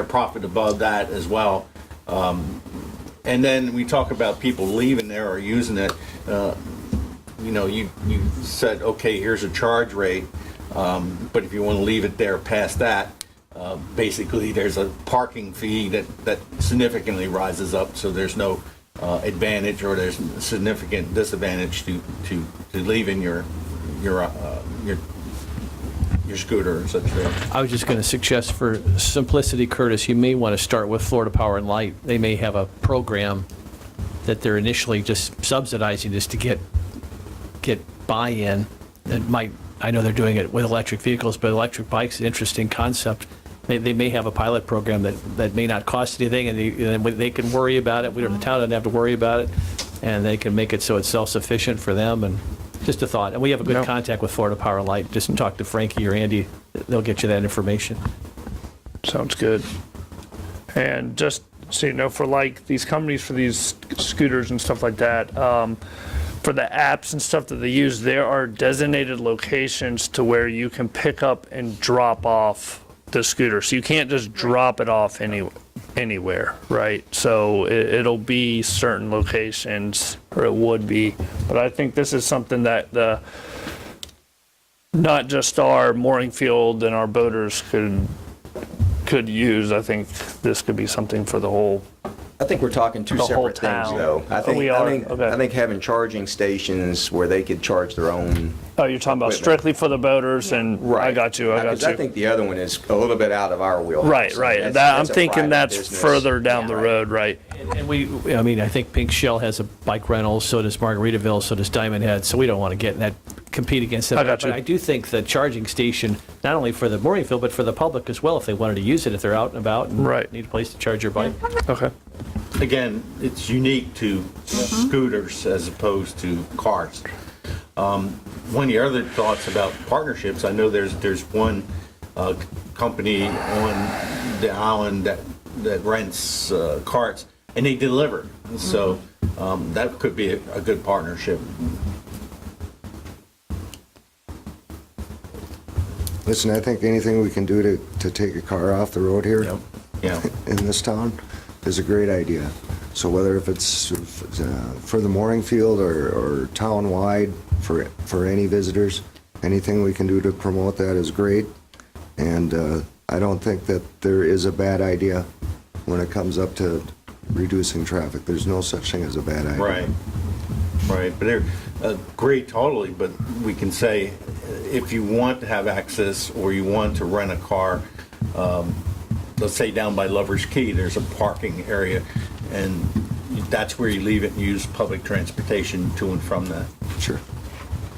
profit above that as well. And then we talk about people leaving there or using it. You said, okay, here's a charge rate, but if you want to leave it there past that, basically there's a parking fee that significantly rises up, so there's no advantage, or there's significant disadvantage to leaving your scooter and such. I was just going to suggest, for simplicity, Curtis, you may want to start with Florida Power and Light. They may have a program that they're initially just subsidizing just to get buy-in. That might, I know they're doing it with electric vehicles, but electric bikes, an interesting concept. They may have a pilot program that may not cost anything, and they can worry about it. The town doesn't have to worry about it, and they can make it so it's self-sufficient for them. And just a thought. And we have a good contact with Florida Power and Light. Just talk to Frankie or Andy. They'll get you that information. Sounds good. And just so you know, for like these companies, for these scooters and stuff like that, for the apps and stuff that they use, there are designated locations to where you can pick up and drop off the scooter. So you can't just drop it off anywhere, right? So it'll be certain locations, or it would be. But I think this is something that not just our mooring field and our boaters could use. I think this could be something for the whole. I think we're talking two The whole separate things, town. though. We are? Okay. I think having charging stations where they could charge their own. Oh, you're talking about equipment. strictly for the boaters, and I got you. Because I think the other one is a little bit out of our wheelhouse. Right. That's I'm a thinking private that's business. further down Yeah, the right. road, right? And I think Pink Shell has a bike rental, so does Margaritaville, so does Diamond Head, so we don't want to get in that, compete against them. I got you. But I do think the charging station, not only for the mooring field, but for the public as well, if they wanted to use it, if they're out and about and Right. need a place to charge your bike. Okay. Again, it's unique to scooters as opposed to cars. One of the other thoughts about partnerships, I know there's one company on the island that rents carts, and they deliver. So that could be a good partnership. Listen, I think anything we can do to take a car off the road here Yeah. in this town is a great idea. So whether if it's for the mooring field or town-wide for any visitors, anything we can do to promote that is great. And I don't think that there is a bad idea when it comes up to reducing traffic. There's no such thing as a bad idea. Right. But they're great totally, but we can say if you want to have access or you want to rent a car, let's say down by Lover's Key, there's a parking area, and that's where you leave it and use public transportation to and from that. Sure.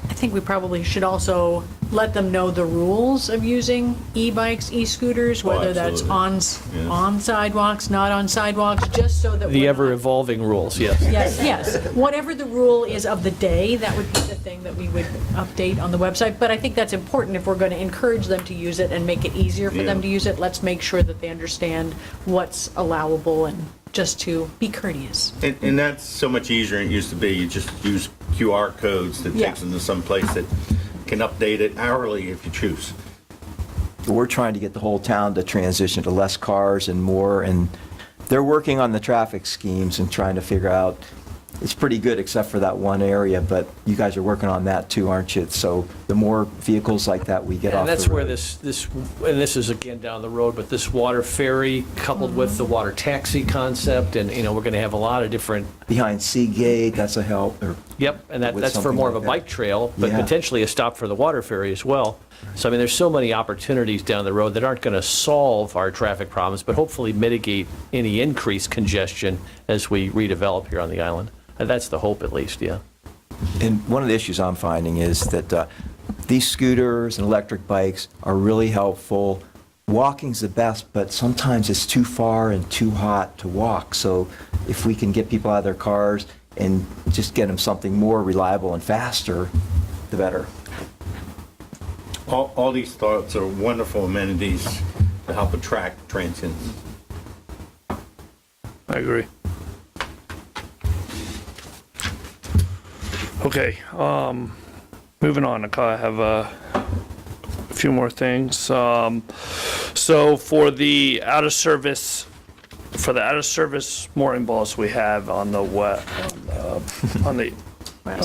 I think we probably should also let them know the rules of using e-bikes, e-scooters, whether that's absolutely. on sidewalks, not on sidewalks, just so that The we're not- ever-evolving rules, yes. Yes. Whatever the rule is of the day, that would be the thing that we would update on the website. But I think that's important if we're going to encourage them to use it and make it easier for them to use it. Let's make sure that they understand what's allowable and just to be courteous. And that's so much easier than it used to be. You just use QR codes that takes them to some place that can update it hourly if you choose. We're trying to get the whole town to transition to less cars and more, and they're working on the traffic schemes and trying to figure out it's pretty good except for that one area, but you guys are working on that too, aren't you? So the more vehicles like that we get off And the road. that's where and this is again down the road, but this water ferry coupled with the water taxi concept, and, we're going to have a lot of different, Behind Seagate, that's a help. yep, and With that's for something more of like a that. bike trail, but Yeah. potentially a stop for the water ferry as well. So, there's so many opportunities down the road that aren't going to solve our traffic problems, but hopefully mitigate any increased congestion as we redevelop here on the island. And that's the hope, at least, yeah. And one of the issues I'm finding is that these scooters and electric bikes are really helpful. Walking's the best, but sometimes it's too far and too hot to walk. So if we can get people out of their cars and just get them something more reliable and faster, the better. All these thoughts are wonderful amenities to help attract transients. I agree. Okay, moving on. I have a few more things. So for the out of service mooring balls we have on the on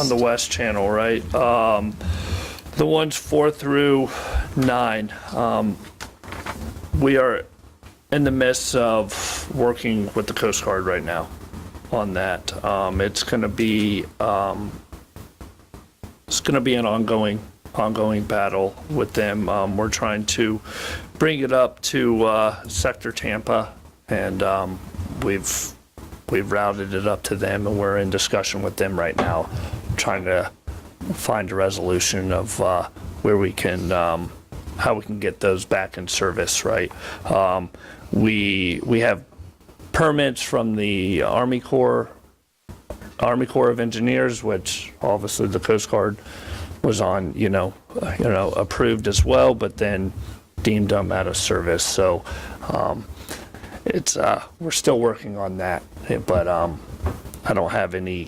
the west channel, right? The ones 4 through 9. We are in the midst of working with the Coast Guard right now on that. It's going to be an ongoing battle with them. We're trying to bring it up to Sector Tampa, and we've routed it up to them, and we're in discussion with them right now, trying to find a resolution of where we can, how we can get those back in service. Right? We have permits from the Army Corps of Engineers, which obviously the Coast Guard was on, approved as well, but then deemed them out of service. So it's we're still working on that, but I don't have any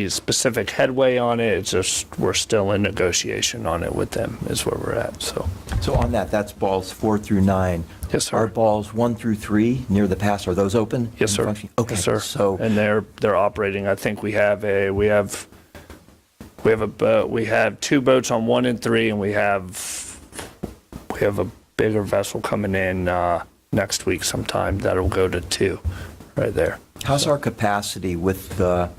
specific headway on it. It's just we're still in negotiation on it with them is where we're at. So On that, that's balls 4 through 9. Yes, sir. Are balls 1 through 3 near the pass, are those open? yes, sir. and functioning? Okay, Yes, sir. so and they're operating. I think we have 2 boats on 1 and 3, and we have a bigger vessel coming in next week sometime that'll go to 2 right there. how's our capacity with the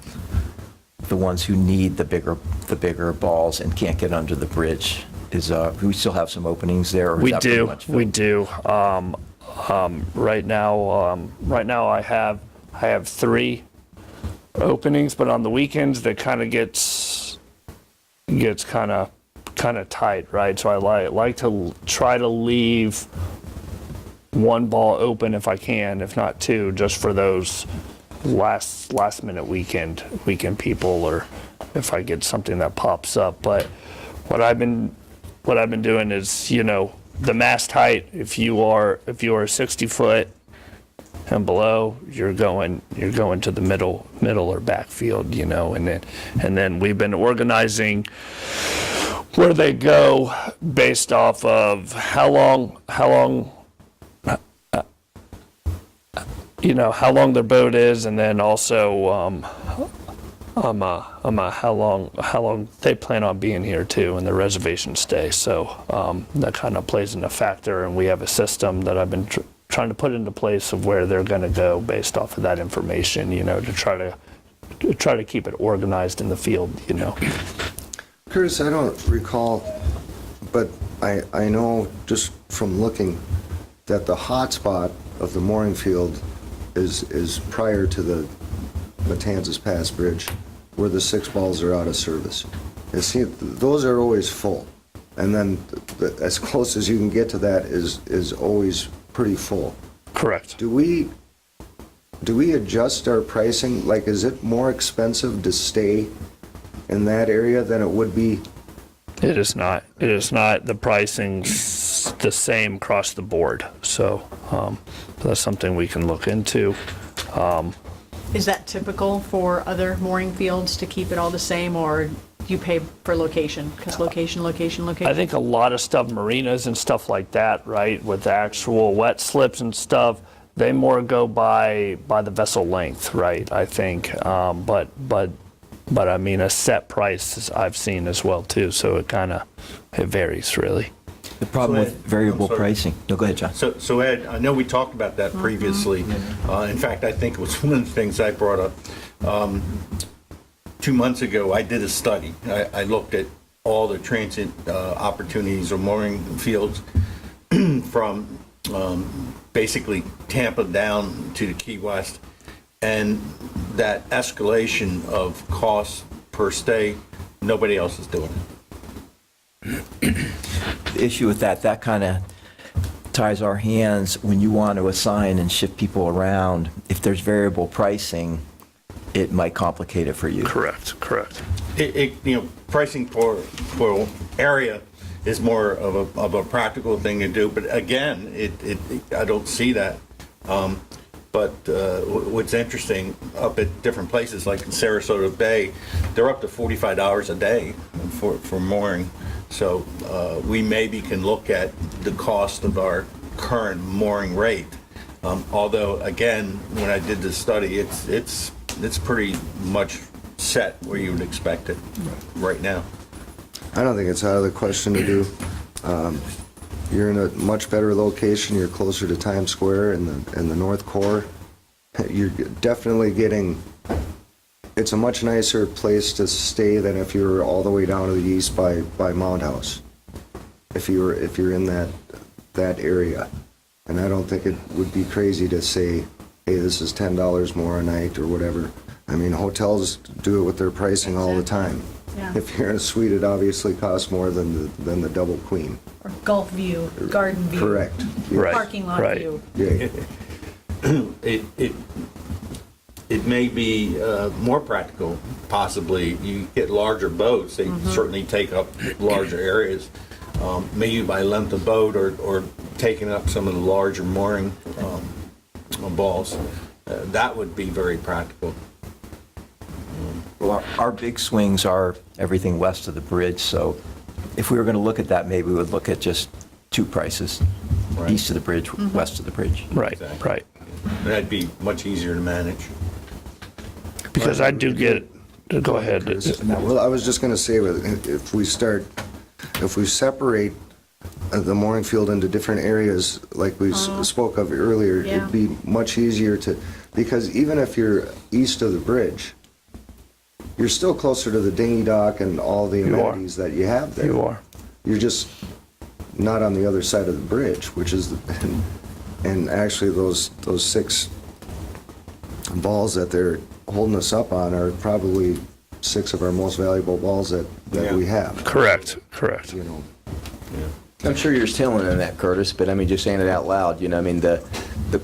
ones who need the bigger balls and can't get under the bridge? Do we still have some openings there? Or is We that pretty do. much filled? We do. Right now I have 3 openings, but on the weekends that kind of gets kind of tight, right? So I like to try to leave 1 ball open if I can, if not 2, just for those last minute weekend people, or if I get something that pops up. But what I've been doing is, the mast height, if you are 60 foot and below, you're going to the middle or backfield, and then we've been organizing where they go based off of how long their boat is, and then also how long they plan on being here too, and their reservation stay. So that kind of plays in a factor, and we have a system that I've been trying to put into place of where they're going to go based off of that information, to try to keep it organized in the field, Curtis, I don't recall, but I know just from looking that the hot spot of the mooring field is prior to the Matanzas Pass Bridge, where the 6 balls are out of service. Those are always full, and then as close as you can get to that is always pretty full. Correct. Do we adjust our pricing? Like, is it more expensive to stay in that area than it would be? It is not. It is not. The pricing's the same across the board. So that's something we can look into. Is that typical for other mooring fields to keep it all the same, or you pay for location? Because location. I think a lot of stuff, marinas and stuff like that, right, with the actual wet slips and stuff, they more go by the vessel length, right? I think, but I mean a set price I've seen as well too. So it varies really. The problem with Ed, variable I'm sorry. pricing, no, go ahead, John. So Ed, I know we talked about that previously. In fact, I think it was one of the things I brought up. 2 months ago, I did a study. I looked at all the transient opportunities or mooring fields from basically Tampa down to the Key West. And that escalation of costs per stay, nobody else is doing it. The issue with that kind of ties our hands when you want to assign and shift people around. If there's variable pricing, it might complicate it for you. Correct. Pricing for area is more of a practical thing to do. But again, I don't see that. But what's interesting, up at different places like in Sarasota Bay, they're up to $45 a day for mooring. So we maybe can look at the cost of our current mooring rate. Although again, when I did this study, it's pretty much set where you would expect it right now. I don't think it's out of the question to do. You're in a much better location. You're closer to Times Square in the North Core. You're definitely getting. It's a much nicer place to stay than if you're all the way down to the east by Mount House. If you're in that area, and I don't think it would be crazy to say, hey, this is $10 more a night or whatever. I mean, hotels do it with their pricing all the time. Yeah. If you're in a suite, it obviously costs more than the double queen. Or Gulf View, Garden View. Correct. Right. Parking lot right. view. Yeah. It may be more practical, possibly. You get larger boats, they certainly take up larger areas, maybe by length of boat or taking up some of the larger mooring balls. That would be very practical. Well, our big swings are everything west of the bridge, so if we were going to look at that, maybe we would look at just two prices, Right. east of the bridge, west of the bridge. Right. Exactly. Right. That'd be much easier to manage. Because I do get. Go ahead. Well, I was just going to say, if we separate the mooring field into different areas, like we spoke of earlier, Yeah. it'd be much easier to, because even if you're east of the bridge, you're still closer to the dinghy dock and all the You are. amenities that you have there. You are. You're just not on the other side of the bridge, which is and actually those 6 balls that they're holding us up on are probably 6 of our most valuable balls that Yeah. we have. Correct. You know, I'm sure you're just telling them that, Curtis, but I mean, just saying it out loud, I mean, the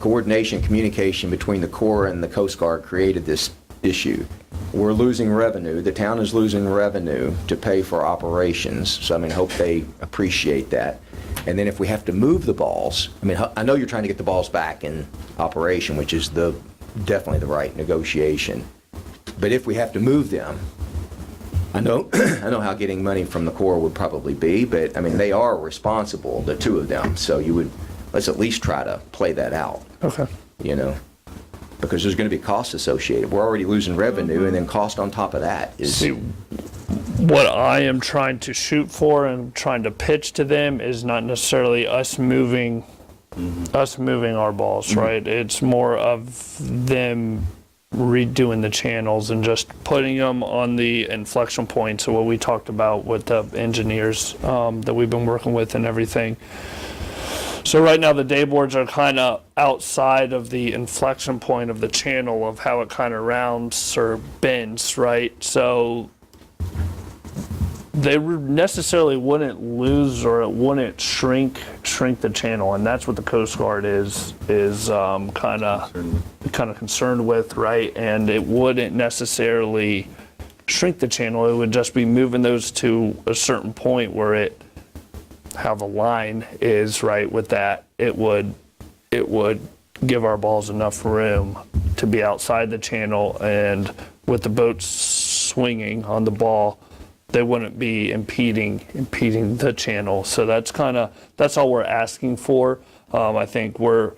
coordination, communication between the Corps and the Coast Guard created this issue. We're losing revenue, the town is losing revenue to pay for operations, so I mean, hope they appreciate that. And then if we have to move the balls, I mean, I know you're trying to get the balls back in operation, which is definitely the right negotiation. But if we have to move them, I know how getting money from the Corps would probably be, but I mean, they are responsible, the 2 of them, so let's at least try to play that out, Okay. because there's going to be costs associated. We're already losing revenue, and then cost on top of that is. See, what I am trying to shoot for and trying to pitch to them is not necessarily us moving our balls, right? It's more of them redoing the channels and just putting them on the inflection points of what we talked about with the engineers that we've been working with and everything. So right now the day boards are kind of outside of the inflection point of the channel of how it kind of rounds or bends, right? So they necessarily wouldn't lose or it wouldn't shrink the channel, and that's what the Coast Guard is kind of concerned with, right? And it wouldn't necessarily shrink the channel. It would just be moving those to a certain point where how the line is, right? With that, it would give our balls enough room to be outside the channel, and with the boats swinging on the ball, they wouldn't be impeding the channel. So that's all we're asking for. I think we're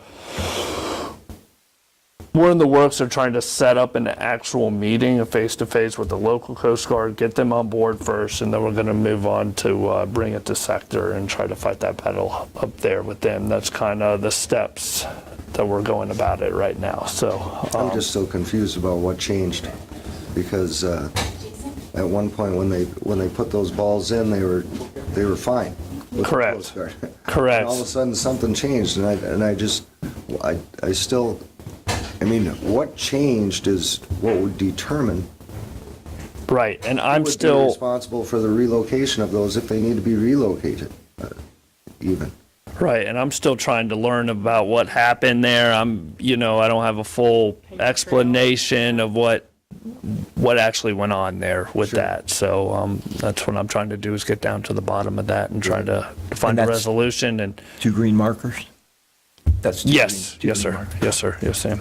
we're in the works of trying to set up an actual meeting, a face-to-face with the local Coast Guard, get them on board first, and then we're going to move on to bring it to sector and try to fight that battle up there with them. That's kind of the steps that we're going about it right now. So I'm just so confused about what changed, because at one point when they put those balls in, they were fine. with the Correct. Coast Guard. Correct. And all of a sudden, something changed, and I still, I mean, what changed is what would determine right, and who I'm would be still responsible for the relocation of those if they need to be relocated, even. right, and I'm still trying to learn about what happened there. I don't have a full explanation of what actually went on there with that. So that's what I'm trying to do, is get down to the bottom of that and try to find a that's- resolution. And 2 green markers? That's two yes, green- yes, two sir, green markers. yes, sir, yes, Sam.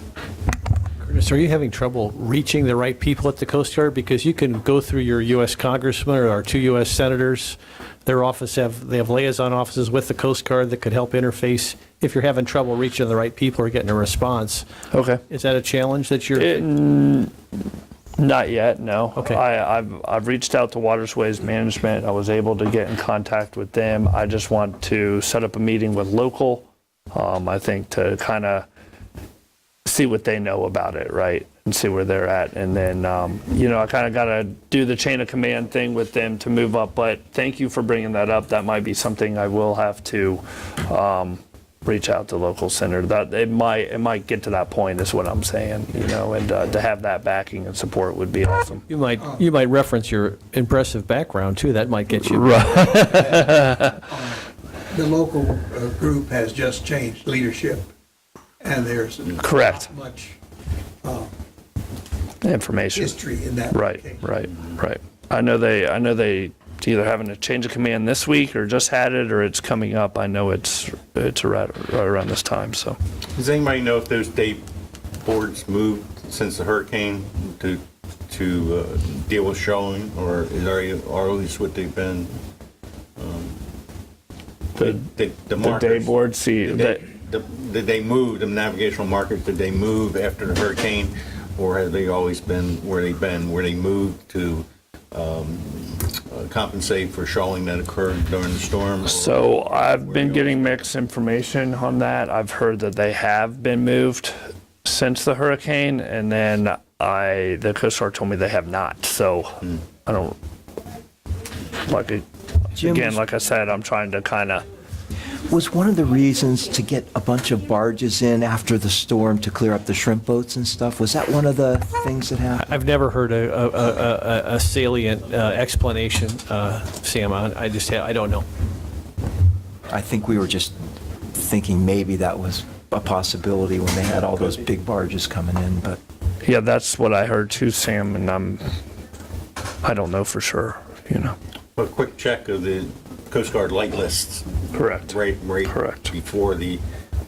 Curtis, are you having trouble reaching the right people at the Coast Guard? Because you can go through your U.S. congressman or our 2 U.S. senators. Their office they have liaison offices with the Coast Guard that could help interface if you're having trouble reaching the right people or getting a response. Okay. Is that a challenge that you're? Not yet, no. Okay. I've reached out to Waterways Management. I was able to get in contact with them. I just want to set up a meeting with local, I think, to kind of see what they know about it, right? And see where they're at. And then, I kind of got to do the chain of command thing with them to move up. But thank you for bringing that up. That might be something I will have to reach out to local senator. That it might get to that point, is what I'm saying, and to have that backing and support would be awesome. You might reference your impressive background too. That might get you. The local group has just changed leadership, and there's Correct. not much Information. history in that. Right, case. right. I know they either having a change of command this week or just had it, or it's coming up. I know it's right around this time. So Does anybody know if those day boards moved since the hurricane to deal with showing, or are these what they've been? The the markers. day board, see that. Did they move, the navigational markers, did they move after the hurricane, or have they always been where they've been, where they moved to compensate for shoaling that occurred during the storm? So I've been getting mixed information on that. I've heard that they have been moved since the hurricane, and then the Coast Guard told me they have not. So I don't Jim, again, like I said, I'm trying to kind of. Was one of the reasons to get a bunch of barges in after the storm to clear up the shrimp boats and stuff? Was that one of the things that happened? I've never heard a salient explanation, Sam. I don't know. I think we were just thinking maybe that was a possibility when they had all those big barges coming in, but Yeah, that's what I heard too, Sam, and I don't know for sure, A quick check of the Coast Guard light lists. Correct. Right Correct. before the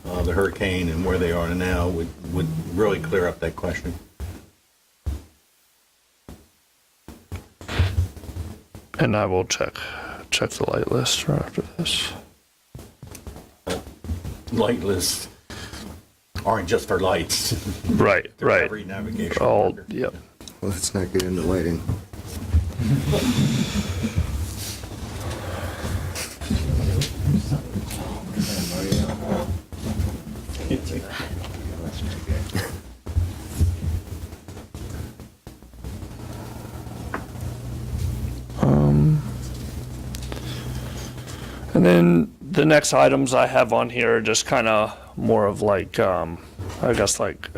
hurricane and where they are now would really clear up that question. And I will check the light list right after this. Light lists aren't just for lights. Right, They're right. every navigation All, marker. yep. Let's not get into lighting. And then the next items I have on here are just kind of more of like, I guess like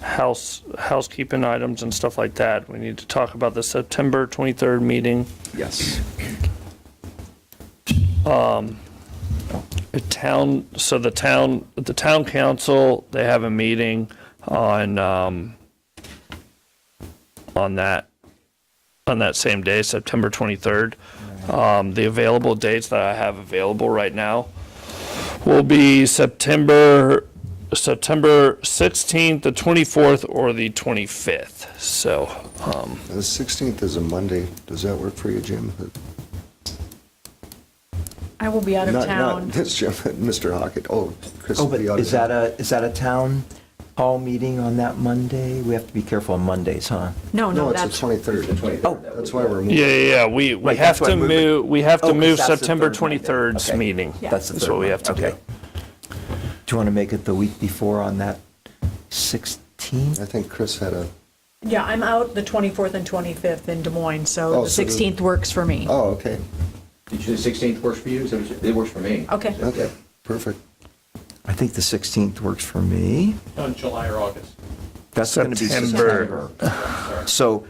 housekeeping items and stuff like that. We need to talk about the September 23rd meeting. yes. The town council, they have a meeting on that same day, September 23rd. The available dates that I have available right now will be September 16th, the 24th, or the 25th. So, The 16th is a Monday. Does that work for you, Jim? I will be out of Not town. this Jim, Mr. Hockett. Oh, Chris Oh, will but be out of is that a town hall meeting on that Monday? We have to be careful on Mondays, huh? No, No, it's that's, the 23rd. The 23rd. Oh. That's why we're moving. Yeah, we Right, have that's why to I'm moving. move, we have Oh, to 'cause move that's the September third Monday. 23rd's Okay. meeting. Yeah. That's the That's third what we one. have to Okay. do. Do you want to make it the week before on that 16th? I think Chris had a, yeah, I'm out the 24th and 25th in Des Moines, so Oh, the so the- 16th works for me. oh, okay, Did you say the 16th works for you? Is that what you- It works for me. Okay. okay, perfect. I think the 16th works for me. On July or August. That's going to be September. September. So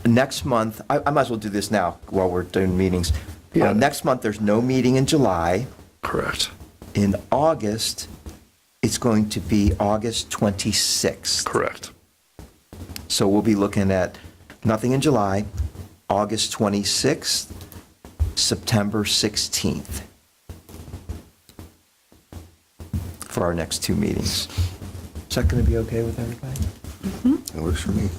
next month, I might as well do this now while we're doing meetings. Yeah. Next month, there's no meeting in July. Correct. In August, it's going to be August 26th. Correct. So we'll be looking at nothing in July, August 26th, September 16th for our next two meetings. Is that going to be okay with everybody? It works for me.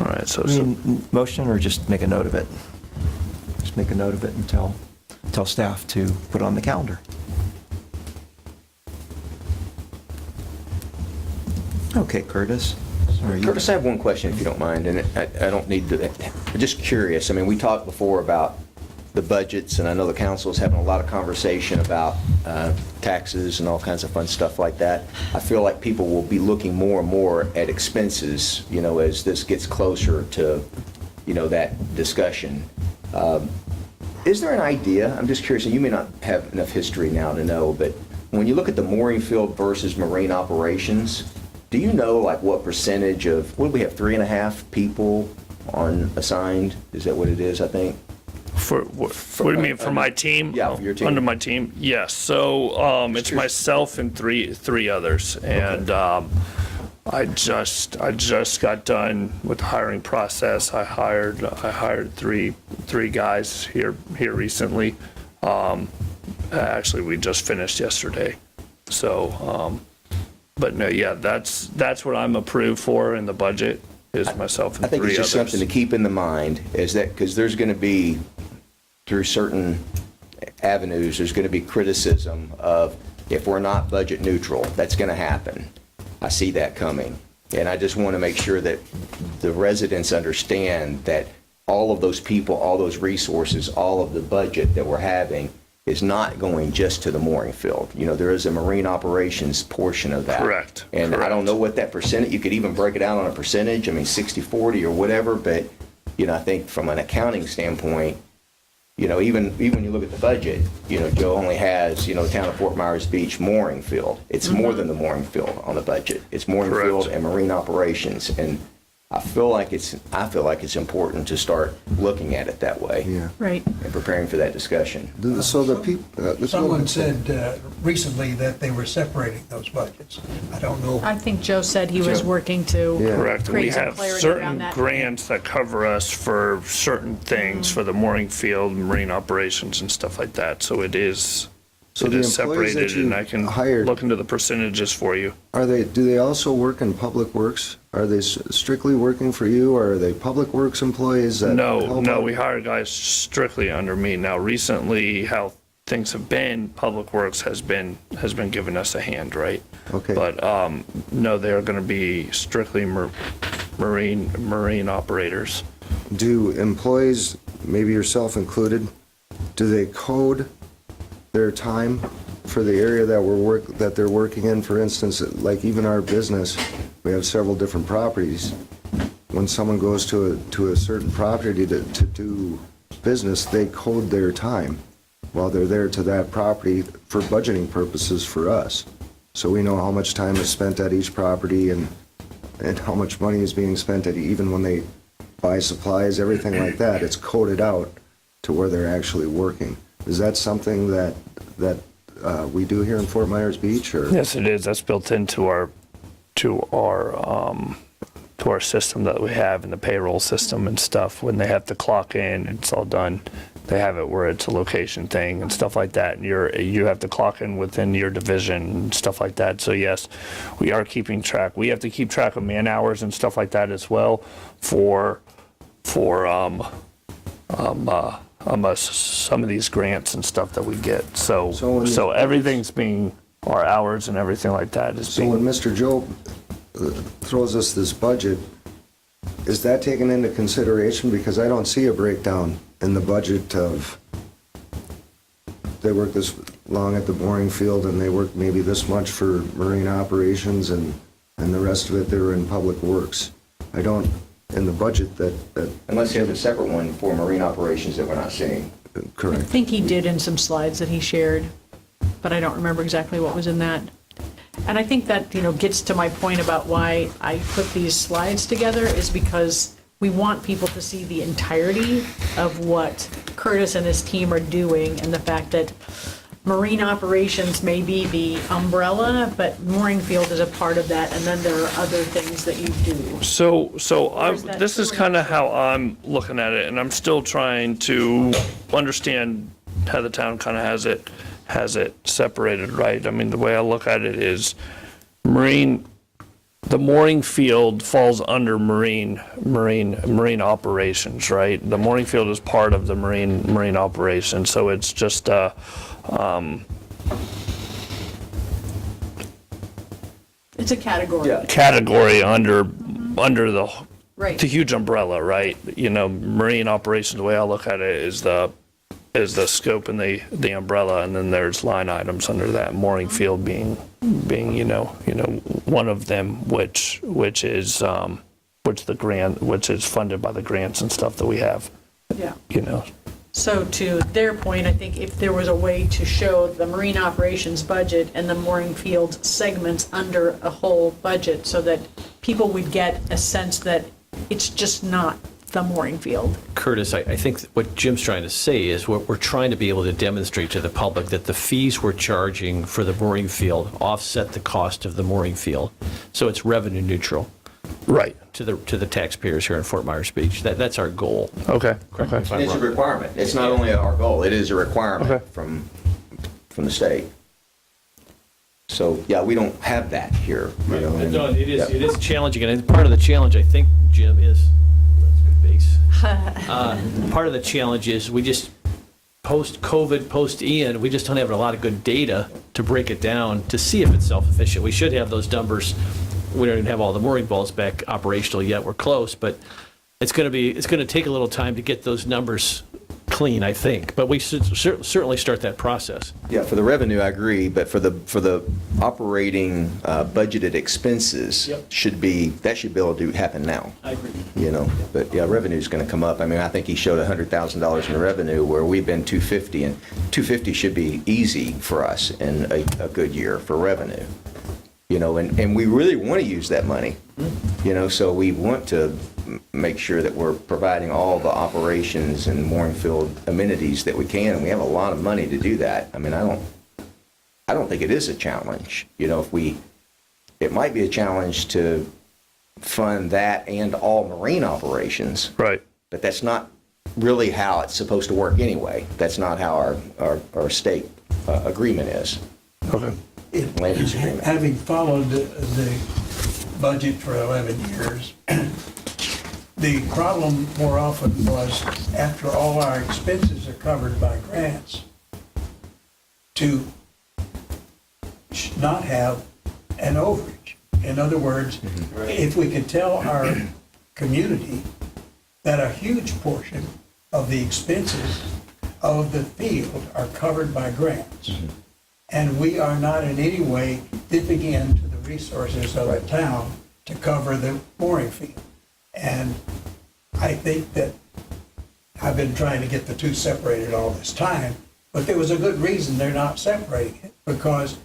All right, so, I mean, motion or just make a note of it? Just make a note of it and tell staff to put it on the calendar. Okay, Curtis. Sorry, Curtis, I have one question, if you don't mind, and I don't need to, I'm just curious. I mean, we talked before about the budgets, and I know the council is having a lot of conversation about taxes and all kinds of fun stuff like that. I feel like people will be looking more and more at expenses, as this gets closer to, that discussion. Is there an idea, I'm just curious, and you may not have enough history now to know, but when you look at the mooring field versus marine operations, do you know like what percentage of, what do we have, 3.5 people on assigned? Is that what it is, I think? what do you mean, for my team? Yeah, for your team. Under my team? Yes, so it's myself and three others. And I just got done with the hiring process. I hired three guys here recently. Actually, we just finished yesterday. So, but no, yeah, that's what I'm approved for in the budget, is myself and I think three it's just others. something to keep in the mind, is that, because there's going to be, through certain avenues, there's going to be criticism of, if we're not budget neutral, that's going to happen. I see that coming. And I just want to make sure that the residents understand that all of those people, all those resources, all of the budget that we're having is not going just to the mooring field. There is a marine operations portion of that. Correct. And I don't Correct. know what that percentage, you could even break it out on a percentage, 60/40 or whatever, but, I think from an accounting standpoint, even when you look at the budget, Joe only has, town of Fort Myers Beach mooring field. It's more than the mooring field on the budget. It's mooring Correct. field and marine operations. And I feel like it's important to start looking at it that way. Yeah. Right. And preparing for that discussion. So the people, Someone said recently that they were separating those budgets. I don't know. I think Joe said he was working to. Yeah. Correct. We create some have clarity certain around that. grants that cover us for certain things, for the mooring field, marine operations and stuff like that. So it is So the employees that separated, you and I can hired- look into the percentages for you. do they also work in public works? Are they strictly working for you, or are they public works employees that No, help no, out? we hire guys strictly under me. Now, recently, how things have been, Public Works has been giving us a hand, right? Okay. But, no, they're gonna be strictly marine operators. Do employees, maybe yourself included, do they code their time for the area that they're working in? For instance, like even our business, we have several different properties. When someone goes to a certain property to do business, they code their time while they're there to that property for budgeting purposes for us. So we know how much time is spent at each property and how much money is being spent at, even when they buy supplies, everything like that. It's coded out to where they're actually working. Is that something that we do here in Fort Myers Beach, or? Yes, it is. That's built into our system that we have in the payroll system and stuff. When they have to clock in, it's all done. They have it where it's a location thing and stuff like that. And you have to clock in within your division and stuff like that. So yes, we are keeping track. We have to keep track of man hours and stuff like that as well for some of these grants and stuff that we get. So when So everything's being, our hours and everything like that is So when being, Mr. Joe throws us this budget, is that taken into consideration? Because I don't see a breakdown in the budget of, they work this long at the mooring field and they work maybe this much for marine operations and the rest of it they're in public works. I don't, in the budget that Unless you have a separate one for marine operations that we're not seeing. I correct. think he did in some slides that he shared, but I don't remember exactly what was in that. And I think that, gets to my point about why I put these slides together, is because we want people to see the entirety of what Curtis and his team are doing, and the fact that marine operations may be the umbrella, but mooring field is a part of that, and then there are other things that you do. So Where's that this is story? kind of how I'm looking at it, and I'm still trying to understand how the town kind of has it separated, right? I mean, the way I look at it is the mooring field falls under marine operations, right? The mooring field is part of the marine operation, so it's just It's a category. Yeah. category under the Right. the huge umbrella, right? Marine operations, the way I look at it is the scope and the umbrella, and then there's line items under that, mooring field being one of them, which is funded by the grants and stuff that we have, Yeah. So to their point, I think if there was a way to show the marine operations budget and the mooring field segments under a whole budget, so that people would get a sense that it's just not the mooring field. Curtis, I think what Jim's trying to say is we're trying to be able to demonstrate to the public that the fees we're charging for the mooring field offset the cost of the mooring field, so it's revenue neutral Right, to the taxpayers here in Fort Myers Beach. That's our goal. okay, Correct me if I'm It's a wrong. requirement. It's not only our goal, it is a requirement Okay. from the state. So, yeah, we don't have that here. No, it is challenging, and part of the challenge, I think, Jim, is, that's good base. Part of the challenge is we just, post-COVID, post-Ian, we just don't have a lot of good data to break it down to see if it's self-efficient. We should have those numbers. We don't even have all the mooring balls back operational yet. We're close, but it's going to take a little time to get those numbers clean, I think. But we should certainly start that process. Yeah, for the revenue, I agree, but for the operating budgeted expenses, Yep. should be able to happen now. I agree. But yeah, revenue's going to come up. I mean, I think he showed $100,000 in revenue where we've been 250, and 250 should be easy for us in a good year for revenue. And we really want to use that money, so we want to make sure that we're providing all the operations and mooring field amenities that we can, and we have a lot of money to do that. I mean, I don't think it is a challenge. It might be a challenge to fund that and all marine operations, right. but that's not really how it's supposed to work anyway. That's not how our state agreement is. Okay. Land use agreement. Having followed the budget for 11 years, the problem more often was, after all our expenses are covered by grants, to not have an overage. In other words, if we could tell our community that a huge portion of the expenses of the field are covered by grants, and we are not in any way dipping into the resources of the town to cover the mooring field. And I think that I've been trying to get the two separated all this time, but there was a good reason they're not separating it, because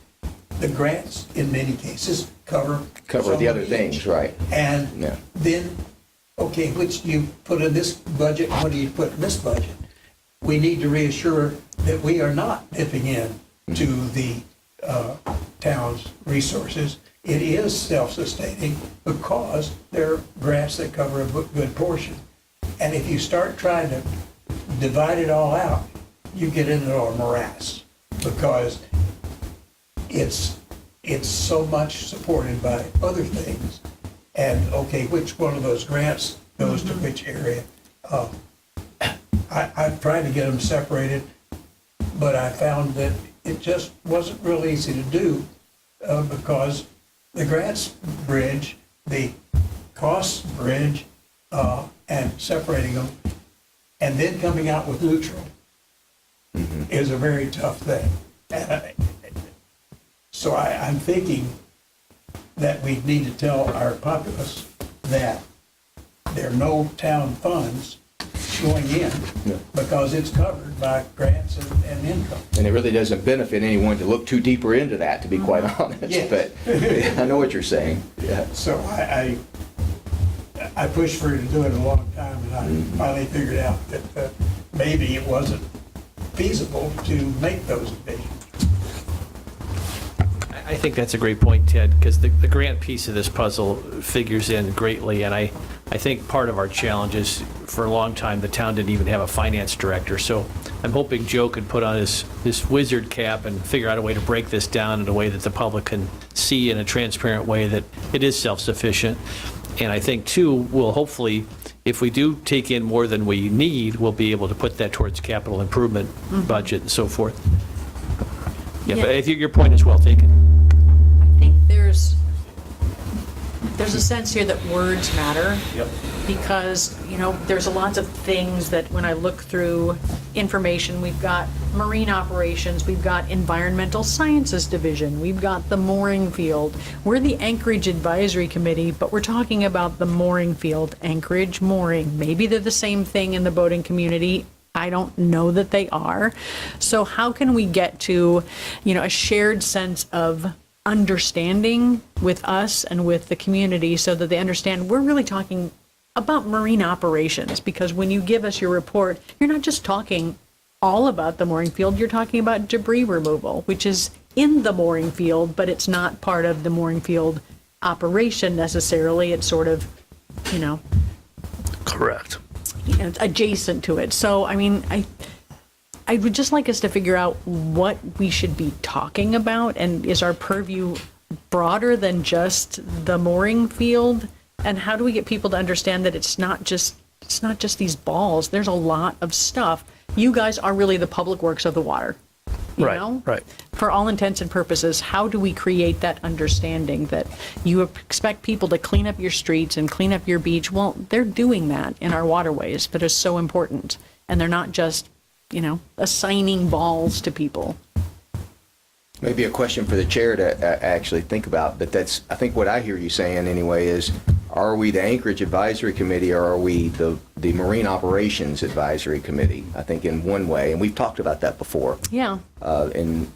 the grants, in many cases, cover Cover the some other of things, each. right. And Yeah. then, okay, which do you put in this budget, what do you put in this budget? We need to reassure that we are not dipping in to the town's resources. It is self-sustaining because there are grants that cover a good portion. And if you start trying to divide it all out, you get into a morass, because it's so much supported by other things. And, okay, which one of those grants goes to which area? I've tried to get them separated, but I found that it just wasn't real easy to do, because the grants bridge the Cross Bridge and separating them, and then coming out with neutral is a very tough thing. And so I'm thinking that we need to tell our populace that there are no town funds going in because it's covered by grants and income. And it really doesn't benefit anyone to look too deeper into that, to be quite honest. Yes. But I know what you're saying. Yeah. So I pushed for her to do it a long time, and I finally figured out that maybe it wasn't feasible to make those divisions. I think that's a great point, Ted, because the grant piece of this puzzle figures in greatly, and I think part of our challenge is, for a long time, the town didn't even have a finance director, so I'm hoping Joe could put on his wizard cap and figure out a way to break this down in a way that the public can see in a transparent way that it is self-sufficient. And I think, too, we'll hopefully, if we do take in more than we need, we'll be able to put that towards capital improvement budget and so forth. Yeah, but I think your point is well taken. I think there's a sense here that words matter. Yep. Because, there's lots of things that when I look through information, we've got marine operations, we've got environmental sciences division, we've got the mooring field. We're the Anchorage Advisory Committee, but we're talking about the mooring field, Anchorage mooring. Maybe they're the same thing in the boating community. I don't know that they are. So how can we get to, a shared sense of understanding with us and with the community so that they understand we're really talking about marine operations? Because when you give us your report, you're not just talking all about the mooring field, you're talking about debris removal, which is in the mooring field, but it's not part of the mooring field operation necessarily. It's sort of, Correct. adjacent to it. So, I would just like us to figure out what we should be talking about, and is our purview broader than just the mooring field? And how do we get people to understand that it's not just these balls? There's a lot of stuff. You guys are really the public works of the water. You Right, know? right. For all intents and purposes, how do we create that understanding that you expect people to clean up your streets and clean up your beach? Well, they're doing that in our waterways that is so important. And they're not just, assigning balls to people. Maybe a question for the chair to actually think about, but I think what I hear you saying anyway is, are we the Anchorage Advisory Committee or are we the Marine Operations Advisory Committee? I think in one way, and we've talked about that before. Yeah. And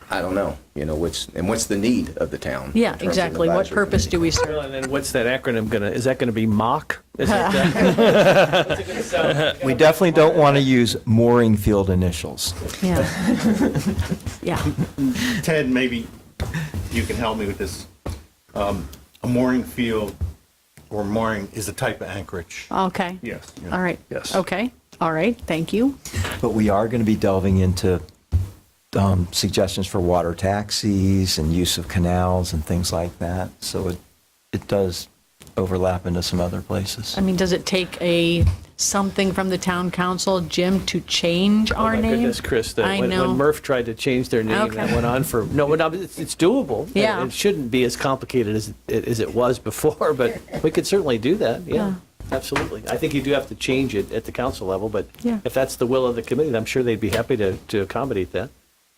I don't know, what's the need of the town? Yeah, in terms of an exactly. What advisory purpose do committee? we serve? And then what's that acronym is that gonna be MOC? Is that what's it gonna sound? We definitely don't want to use mooring field initials. Yeah. Yeah. Ted, maybe you can help me with this. A mooring field or mooring is a type of anchorage. Okay. Yes. All right. Yes. Okay. All right. Thank you. But we are going to be delving into suggestions for water taxis and use of canals and things like that. So it does overlap into some other places. Does it take something from the town council, Jim, to change our Oh my name? goodness, Chris, I when know. Murph tried to change their name, Okay. that went on for, it's doable. Yeah. It shouldn't be as complicated as it was before, but we could certainly do that, yeah. Absolutely. I think you do have to change it at the council level, but Yeah. if that's the will of the committee, I'm sure they'd be happy to accommodate that.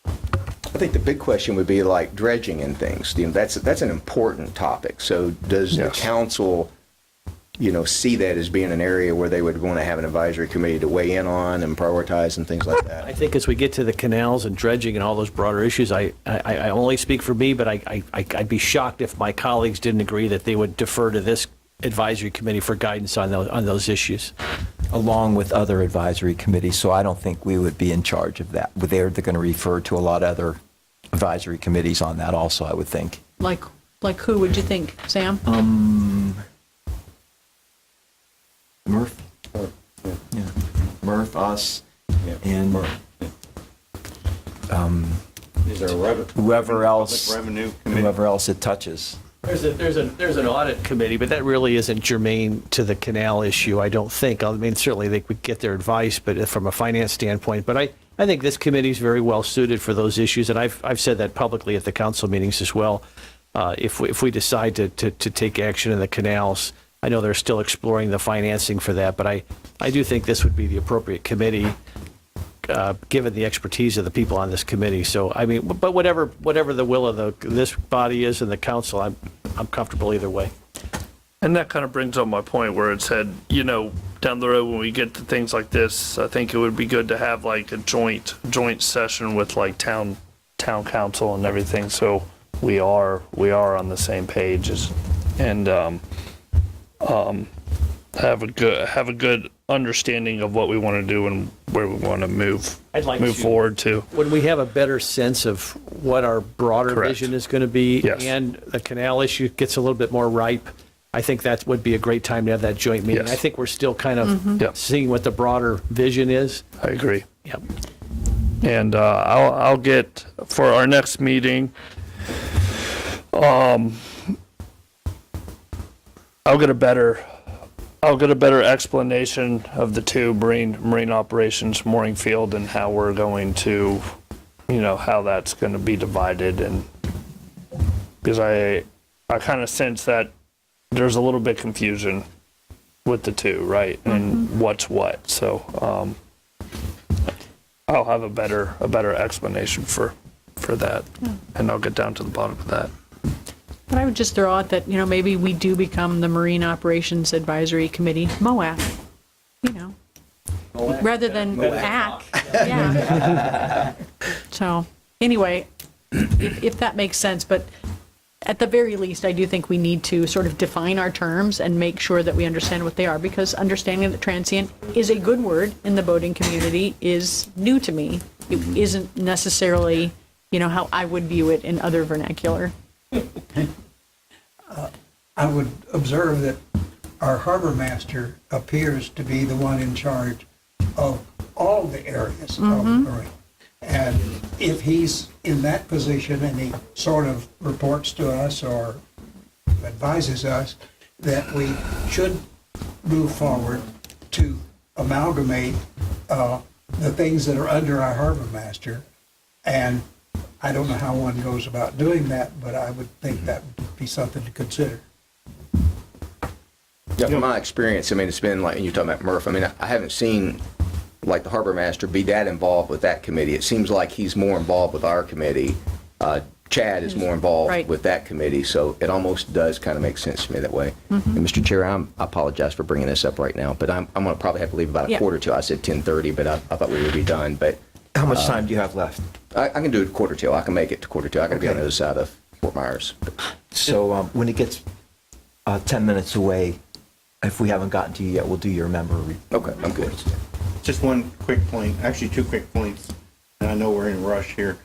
I think the big question would be like dredging and things. That's an important topic. So does the Yes. council, see that as being an area where they would want to have an advisory committee to weigh in on and prioritize and things like that? I think as we get to the canals and dredging and all those broader issues, I only speak for me, but I'd be shocked if my colleagues didn't agree that they would defer to this advisory committee for guidance on those issues. Along with other advisory committees, so I don't think we would be in charge of that. They're going to refer to a lot of other advisory committees on that also, I would think. Like who would you think, Sam? Murph? Yeah. Murph, us, and Is there a whoever else, public revenue committee? whoever else it touches. There's an audit committee, but that really isn't germane to the canal issue, I don't think. Certainly they would get their advice, but from a finance standpoint. But I think this committee is very well suited for those issues, and I've said that publicly at the council meetings as well. if we decide to take action in the canals. I know they're still exploring the financing for that, but I do think this would be the appropriate committee, given the expertise of the people on this committee. So, I mean, but whatever the will of this body is and the council, I'm comfortable either way. And that kind of brings up my point where it said, down the road when we get to things like this, I think it would be good to have like a joint session with like town council and everything, so we are on the same page and have a good understanding of what we want to do and where we want to move forward to. When we have a better sense of what our broader Correct. vision is going to be, Yes. and the canal issue gets a little bit more ripe, I think that would be a great time to have that joint meeting. Yes. I think we're still kind of Yep. seeing what the broader vision is. I agree. Yep. And I'll get, for our next meeting, I'll get a better explanation of the two marine operations, mooring field, and how we're going to, how that's going to be divided. And because I kind of sense that there's a little bit confusion with the two, right? And what's what. So I'll have a better explanation for that, and I'll get down to the bottom of that. But I would just throw out that, maybe we do become the Marine Operations Advisory Committee, MOAC, rather than AC. Yeah. So, anyway, if that makes sense, but at the very least, I do think we need to sort of define our terms and make sure that we understand what they are, because understanding that transient is a good word in the boating community is new to me. It isn't necessarily, how I would view it in other vernacular. I would observe that our harbor master appears to be the one in charge of all the areas of the marine. And if he's in that position and he sort of reports to us or advises us that we should move forward to amalgamate the things that are under our harbor master, and I don't know how one goes about doing that, but I would think that would be something to consider. Yeah, from my experience, it's been like, and you're talking about Murph, I haven't seen like the harbor master be that involved with that committee. It seems like he's more involved with our committee. Chad is more involved Right. with that committee, so it almost does kind of make sense to me that way. And Mr. Chair, I apologize for bringing this up right now, but I'm going to probably have to leave about a Yeah. quarter to. I said 10:30, but I thought we would be done. But How much time do you have left? I can do it quarter till. I can make it to quarter till. I got to be on the other side of Fort Myers. So when it gets 10 minutes away, if we haven't gotten to you yet, we'll do your member report. Okay, I'm good. Just one quick point, actually two quick points, and I know we're in a rush here.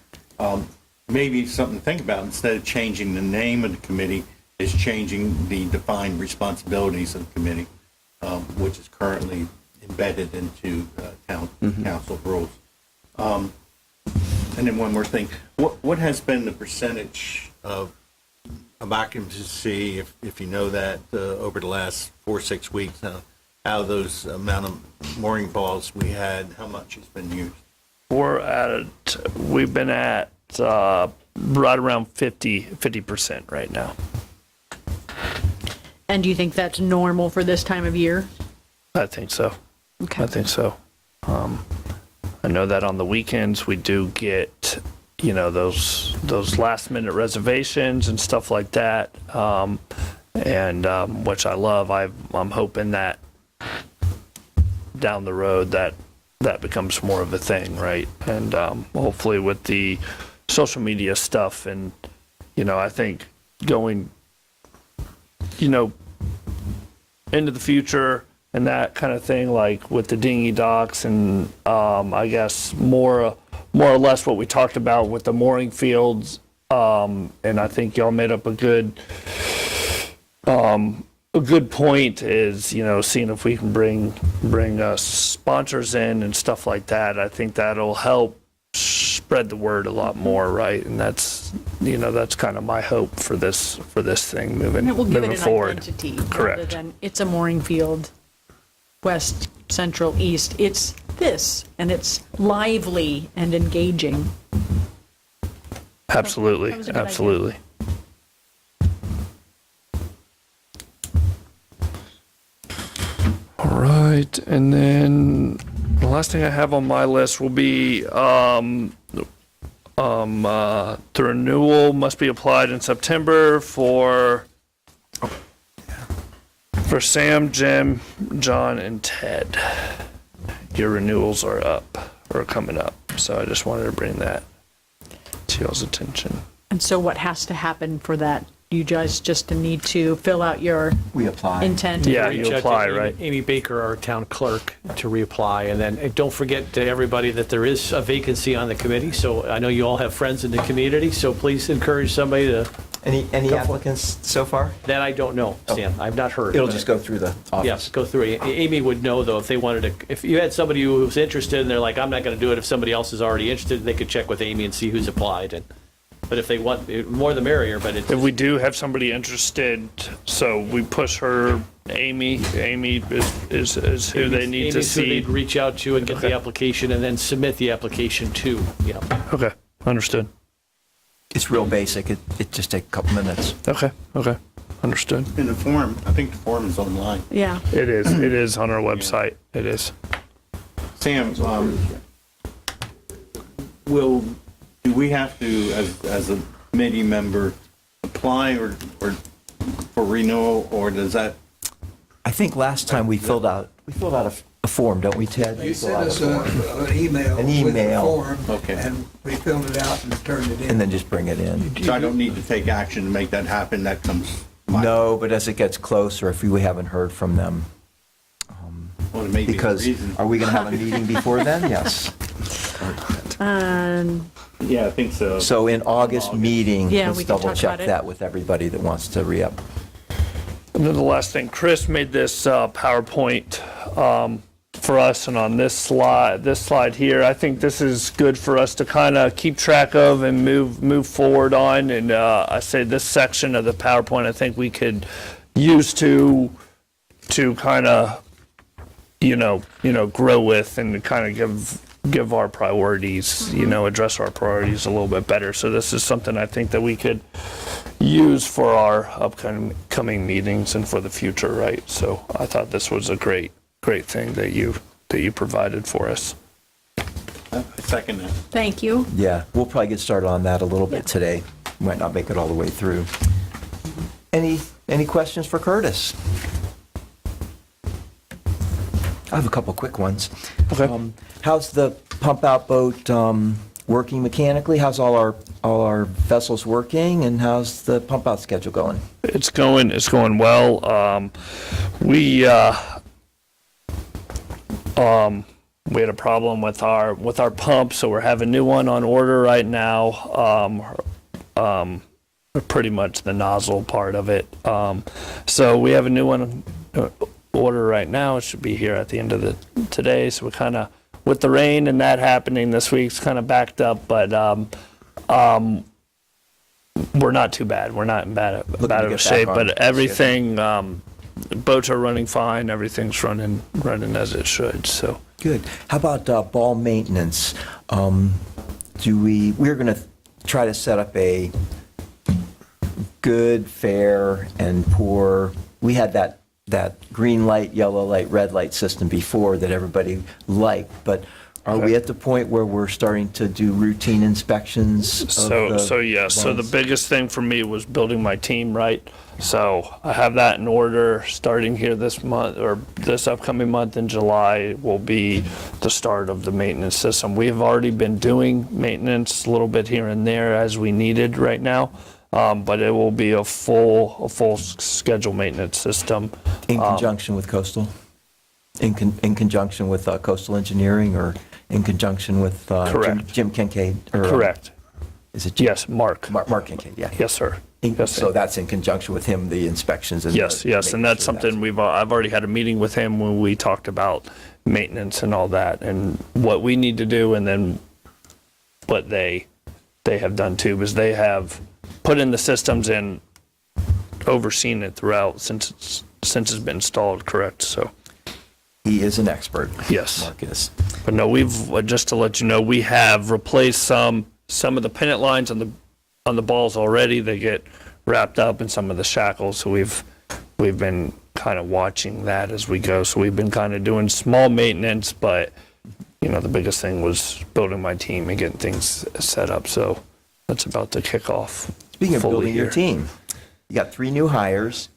Maybe something to think about, instead of changing the name of the committee, is changing the defined responsibilities of the committee, which is currently embedded into town council rules. And then one more thing, what has been the percentage of occupancy, if you know that, over the last 4 or 6 weeks, how those amount of mooring balls we had, how much has been used? We've been at right around 50% right now. And do you think that's normal for this time of year? I think so. Okay. I think so. I know that on the weekends we do get, those last minute reservations and stuff like that, and which I love. I'm hoping that down the road that becomes more of a thing, right? And hopefully with the social media stuff, and I think going, into the future and that kind of thing, like with the dinghy docks, and I guess more or less what we talked about with the mooring fields, and I think y'all made up a good point is, seeing if we can bring sponsors in and stuff like that. I think that'll help spread the word a lot more, right? And that's kind of my hope for this thing moving And it will give it an forward. identity, rather Correct. than it's a mooring field, west, central, east. It's this, and it's lively and engaging. Absolutely, That was a good idea. absolutely. right, and then the last thing I have on my list will be the renewal must be applied in September for Sam, Jim, John, and Ted. Your renewals are up, or coming up, so I just wanted to bring that to y'all's attention. And so what has to happen for that? You guys just need to fill out your We apply. intent. Yeah, Reach you out to apply, Amy- right? Amy Baker, our town clerk, to reapply. And then don't forget to everybody that there is a vacancy on the committee. So I know you all have friends in the community, so please encourage somebody to, Any applicants so far? that I don't know, Stan. I've not heard. It'll but- just go through the office. Yes, go through. Amy would know, though, if they wanted to, if you had somebody who was interested and they're like, I'm not going to do it, if somebody else is already interested, they could check with Amy and see who's applied. But if they want, more the merrier, but it's. If we do have somebody interested, so we push her, Amy is who they need to Amy's who see. they'd reach out to and get the Okay. application and then submit the application to, yeah. Okay, understood. It's real basic. It just takes a couple minutes. Okay, understood. In the form, I think the form is online. Yeah. It is on our website, it is. Sam, do we have to, as a committee member, apply or for renewal, or does that? I think last time we filled out a form, don't we, Ted? They sent us an email An with the email. form, Okay. and we filled it out and turned it in. And then just bring it in. So I don't need to take action to make that happen, that comes. No, but as it gets closer, if we haven't heard from them, Well, it may be the because reason. are we going to have a meeting before then? Yes. Yeah, I think so. So in August meeting, Yeah, let's we can talk double check about it. that with everybody that wants to re-up. And then the last thing, Chris made this PowerPoint for us, and on this slide here, I think this is good for us to kind of keep track of and move forward on. And I say this section of the PowerPoint, I think we could use to kind of grow with and kind of give our priorities, address our priorities a little bit better. So this is something I think that we could use for our upcoming meetings and for the future, right? So I thought this was a great thing that you provided for us. I second that. Thank you. Yeah, we'll probably get started on that a little bit Yeah. today. Might not make it all the way through. Any questions for Curtis? I have a couple quick ones. Okay. How's the pump out boat working mechanically? How's all our vessels working, and how's the pump out schedule going? It's going well. We had a problem with our pump, so we're having a new one on order right now. Pretty much the nozzle part of it. So we have a new one order right now. It should be here at the end of today. So we kind of, with the rain and that happening this week, it's kind of backed up, but we're not too bad. We're not in bad of to a get back shape, on but schedule. everything, boats are running fine. Everything's running as it should. So Good. How about ball maintenance? We're going to try to set up a good, fair, and poor. We had that green light, yellow light, red light system before that everybody liked, but are we at the point where we're starting to do routine inspections of So yes. So the balls? biggest thing for me was building my team right. So I have that in order starting here this month, or this upcoming month in July will be the start of the maintenance system. We have already been doing maintenance a little bit here and there as we needed right now. But it will be a full schedule maintenance system. In conjunction with coastal? In conjunction with coastal engineering, or in conjunction with Correct. Jim Kincaid? Or, Correct. Is it Jim? Yes, Mark. Mark Kincaid, yeah. Yes, sir. Yes, So sir. that's in conjunction with him, the inspections and Yes, the- yes, and making that's sure something I've already had a meeting with him when we talked about maintenance and all that, and what we need to do, and then what they have done too, because they have put in the systems and overseen it throughout since it's been installed, correct? So, He is an expert. yes. Mark is. But no, just to let you know, we have replaced some of the pennant lines on the balls already. They get wrapped up in some of the shackles, so we've been kind of watching that as we go. So we've been kind of doing small maintenance, but the biggest thing was building my team and getting things set up. So that's about to kick off. Speaking of fully building your here. team, you got 3 new hires.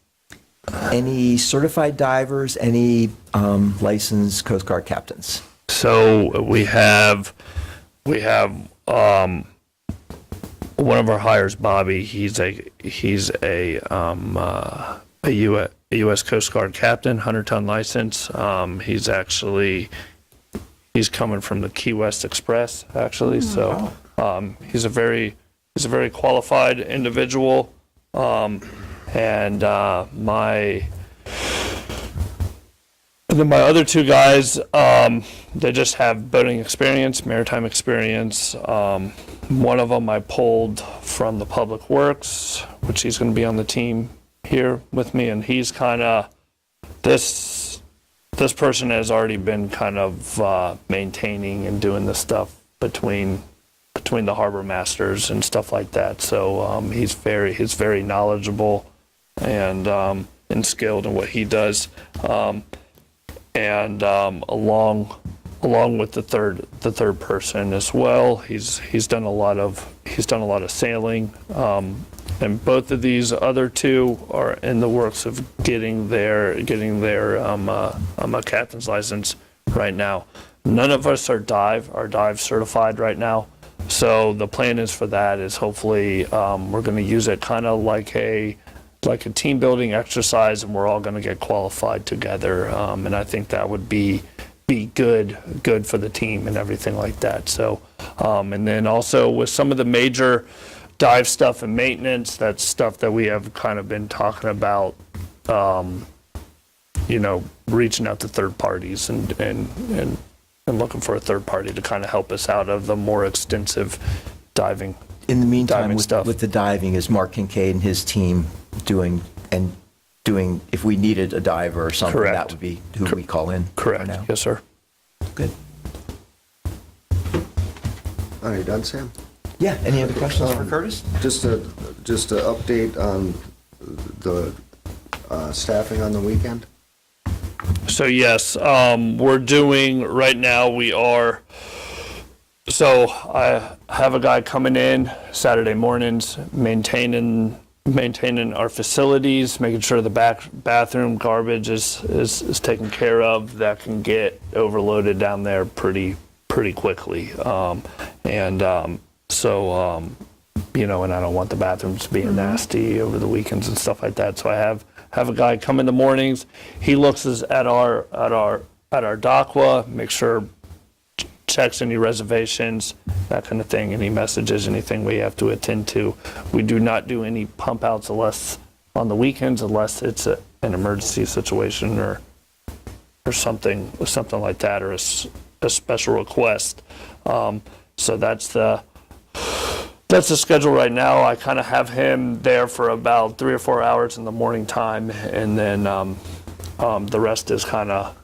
Any certified divers, any licensed Coast Guard captains? So we have one of our hires, Bobby. He's a U.S. Coast Guard captain, 100-ton license. He's coming from the Key West Express, actually. So he's a very qualified individual. And my other 2 guys, they just have boating experience, maritime experience. One of them I pulled from the Public Works, which he's going to be on the team here with me, and he's kind of this person has already been kind of maintaining and doing the stuff between the harbor masters and stuff like that. So he's very knowledgeable and skilled in what he does. And along with the third person as well, he's done a lot of sailing. And both of these other 2 are in the works of getting their captain's license right now. None of us are dive certified right now. So the plan is for that is hopefully we're going to use it kind of like a team building exercise, and we're all going to get qualified together. And I think that would be good for the team and everything like that. So and then also with some of the major dive stuff and maintenance, that's stuff that we have kind of been talking about, reaching out to third parties and looking for a third party to kind of help us out of the more extensive diving. In the meantime, Diving stuff. with the diving, is Mark Kincaid and his team doing, if we needed a diver or something, Correct. that would be who we call in? Correct. for now? Yes, sir. Good. Are you done, Sam? Yeah, any other questions for Curtis? Just a update on the staffing on the weekend? So yes, we're doing right now. So I have a guy coming in Saturday mornings, maintaining our facilities, making sure the bathroom garbage is taken care of. That can get overloaded down there pretty quickly, and I don't want the bathrooms being nasty over the weekends and stuff like that. So I have a guy come in the mornings. He looks at our DACWA, make sure, checks any reservations, that kind of thing, any messages, anything we have to attend to. We do not do any pump outs unless on the weekends, unless it's an emergency situation or something like that, or a special request. So that's the schedule right now. I kind of have him there for about 3 or 4 hours in the morning time, and then the rest is kind of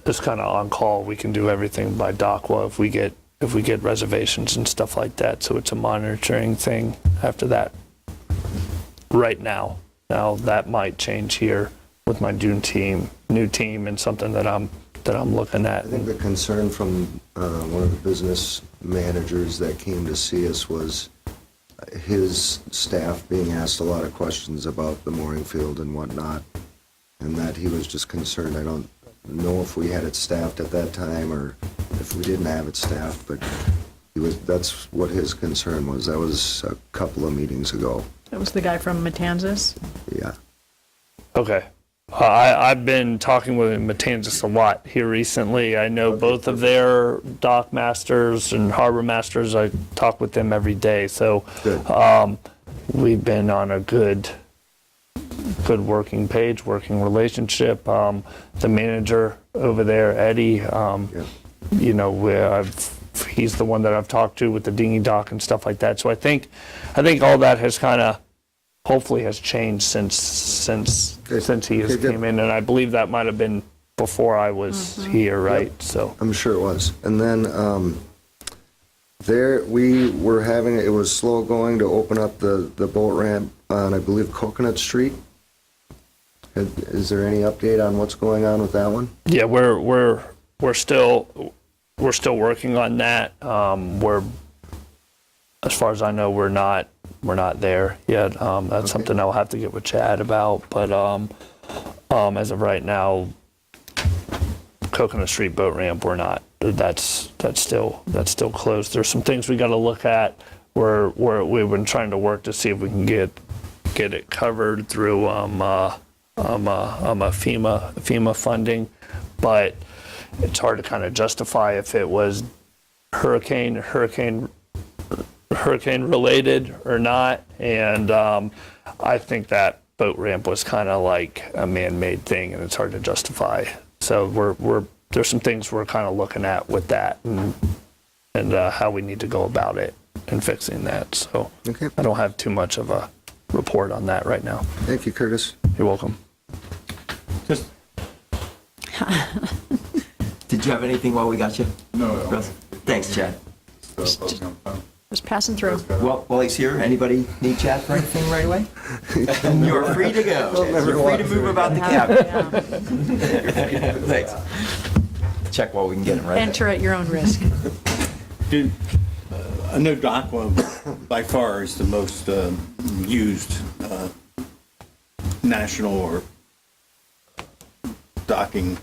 on call. We can do everything by DACWA if we get reservations and stuff like that. So it's a monitoring thing after that. Right now that might change here with my new team, and something that I'm looking at. I think the concern from one of the business managers that came to see us was his staff being asked a lot of questions about the mooring field and whatnot, and that he was just concerned. I don't know if we had it staffed at that time or if we didn't have it staffed, but that's what his concern was. That was a couple of meetings ago. That was the guy from Matanzas. Yeah. Okay. I've been talking with Matanzas a lot here recently. I know both of their dock masters and harbor masters. I talk with them every day. So we've been on a good working page, working relationship. The manager over there, Eddie, he's the one that I've talked to with the dinghy dock and stuff like that. So I think all that has kind of hopefully has changed since he has came in, and I believe that might have been before I was here, right? Yep. So I'm sure it was. And then there we were having, it was slow going to open up the boat ramp on, I believe, Coconut Street. Is there any update on what's going on with that one? Yeah, we're still working on that. We're, as far as I know, we're not there yet. That's something I'll have to get with Chad about. But as of right now, Coconut Street boat ramp, we're not. That's still closed. There's some things we got to look at. We've been trying to work to see if we can get it covered through FEMA funding, but it's hard to kind of justify if it was hurricane related or not. And I think that boat ramp was kind of like a man-made thing, and it's hard to justify. So there's some things we're kind of looking at with that, and how we need to go about it and fixing that. So Okay. I don't have too much of a report on that right now. Thank you, Curtis. You're welcome. Just Did you have anything while we got you? No. Russ? Thanks, Chad. Just passing through. Well, while he's here, anybody need Chad for anything right away? You're free to go. You're free to move about the cabin. Thanks. Check while we can get him right. Enter at your own risk. Dude, I know Dockwell by far is the most used national or docking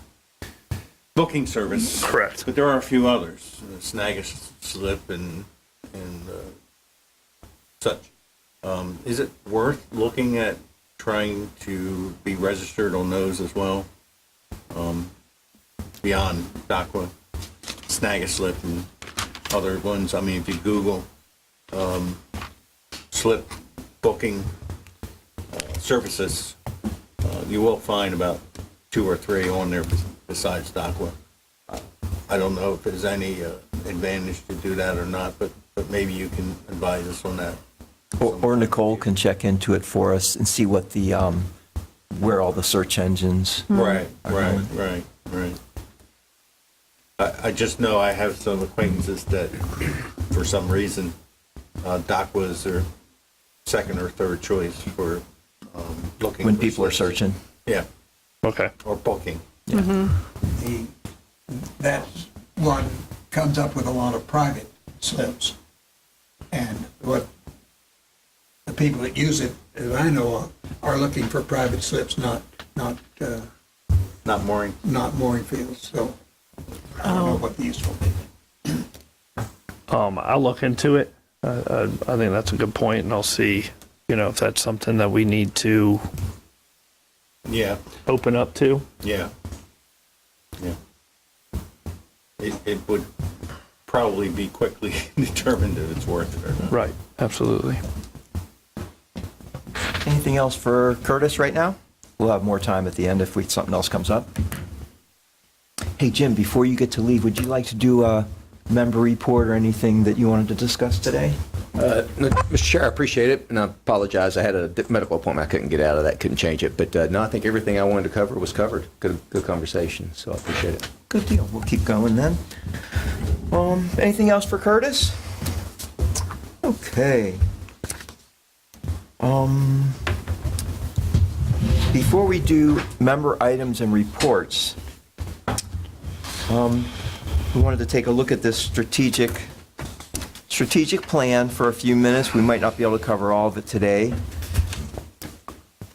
booking service. Correct. But there are a few others, Snag a Slip and such. Is it worth looking at trying to be registered on those as well? Beyond Dockwell, Snag a Slip and other ones. I mean, if you Google slip booking services, you will find about 2 or 3 on there besides Dockwell. I don't know if there's any advantage to do that or not, but maybe you can advise us on that. Or Nicole can check into it for us and see what the, where all the search engines. Right. going. I just know I have some acquaintances that, for some reason, Doc was their second or third choice for looking. When for people are slips. searching. Yeah, Okay. or booking. That one comes up with a lot of private slips. And what the people that use it, as I know of, are looking for private slips, not Not mooring. mooring fields. So I don't know what the useful is. I'll look into it. I think that's a good point, and I'll see, if that's something that we need to Yeah, open up to. yeah. It would probably be quickly determined if it's worth it or not. Right. Absolutely. Anything else for Curtis right now? We'll have more time at the end if something else comes up. Hey, Jim, before you get to leave, would you like to do a member report or anything that you wanted to discuss today? Mr. Chair, I appreciate it, and I apologize. I had a medical appointment. I couldn't get out of that, couldn't change it. But no, I think everything I wanted to cover was covered. Good conversation, so I appreciate it. Good deal. We'll keep going then. Anything else for Curtis? Okay. Before we do member items and reports, we wanted to take a look at this strategic plan for a few minutes. We might not be able to cover all of it today,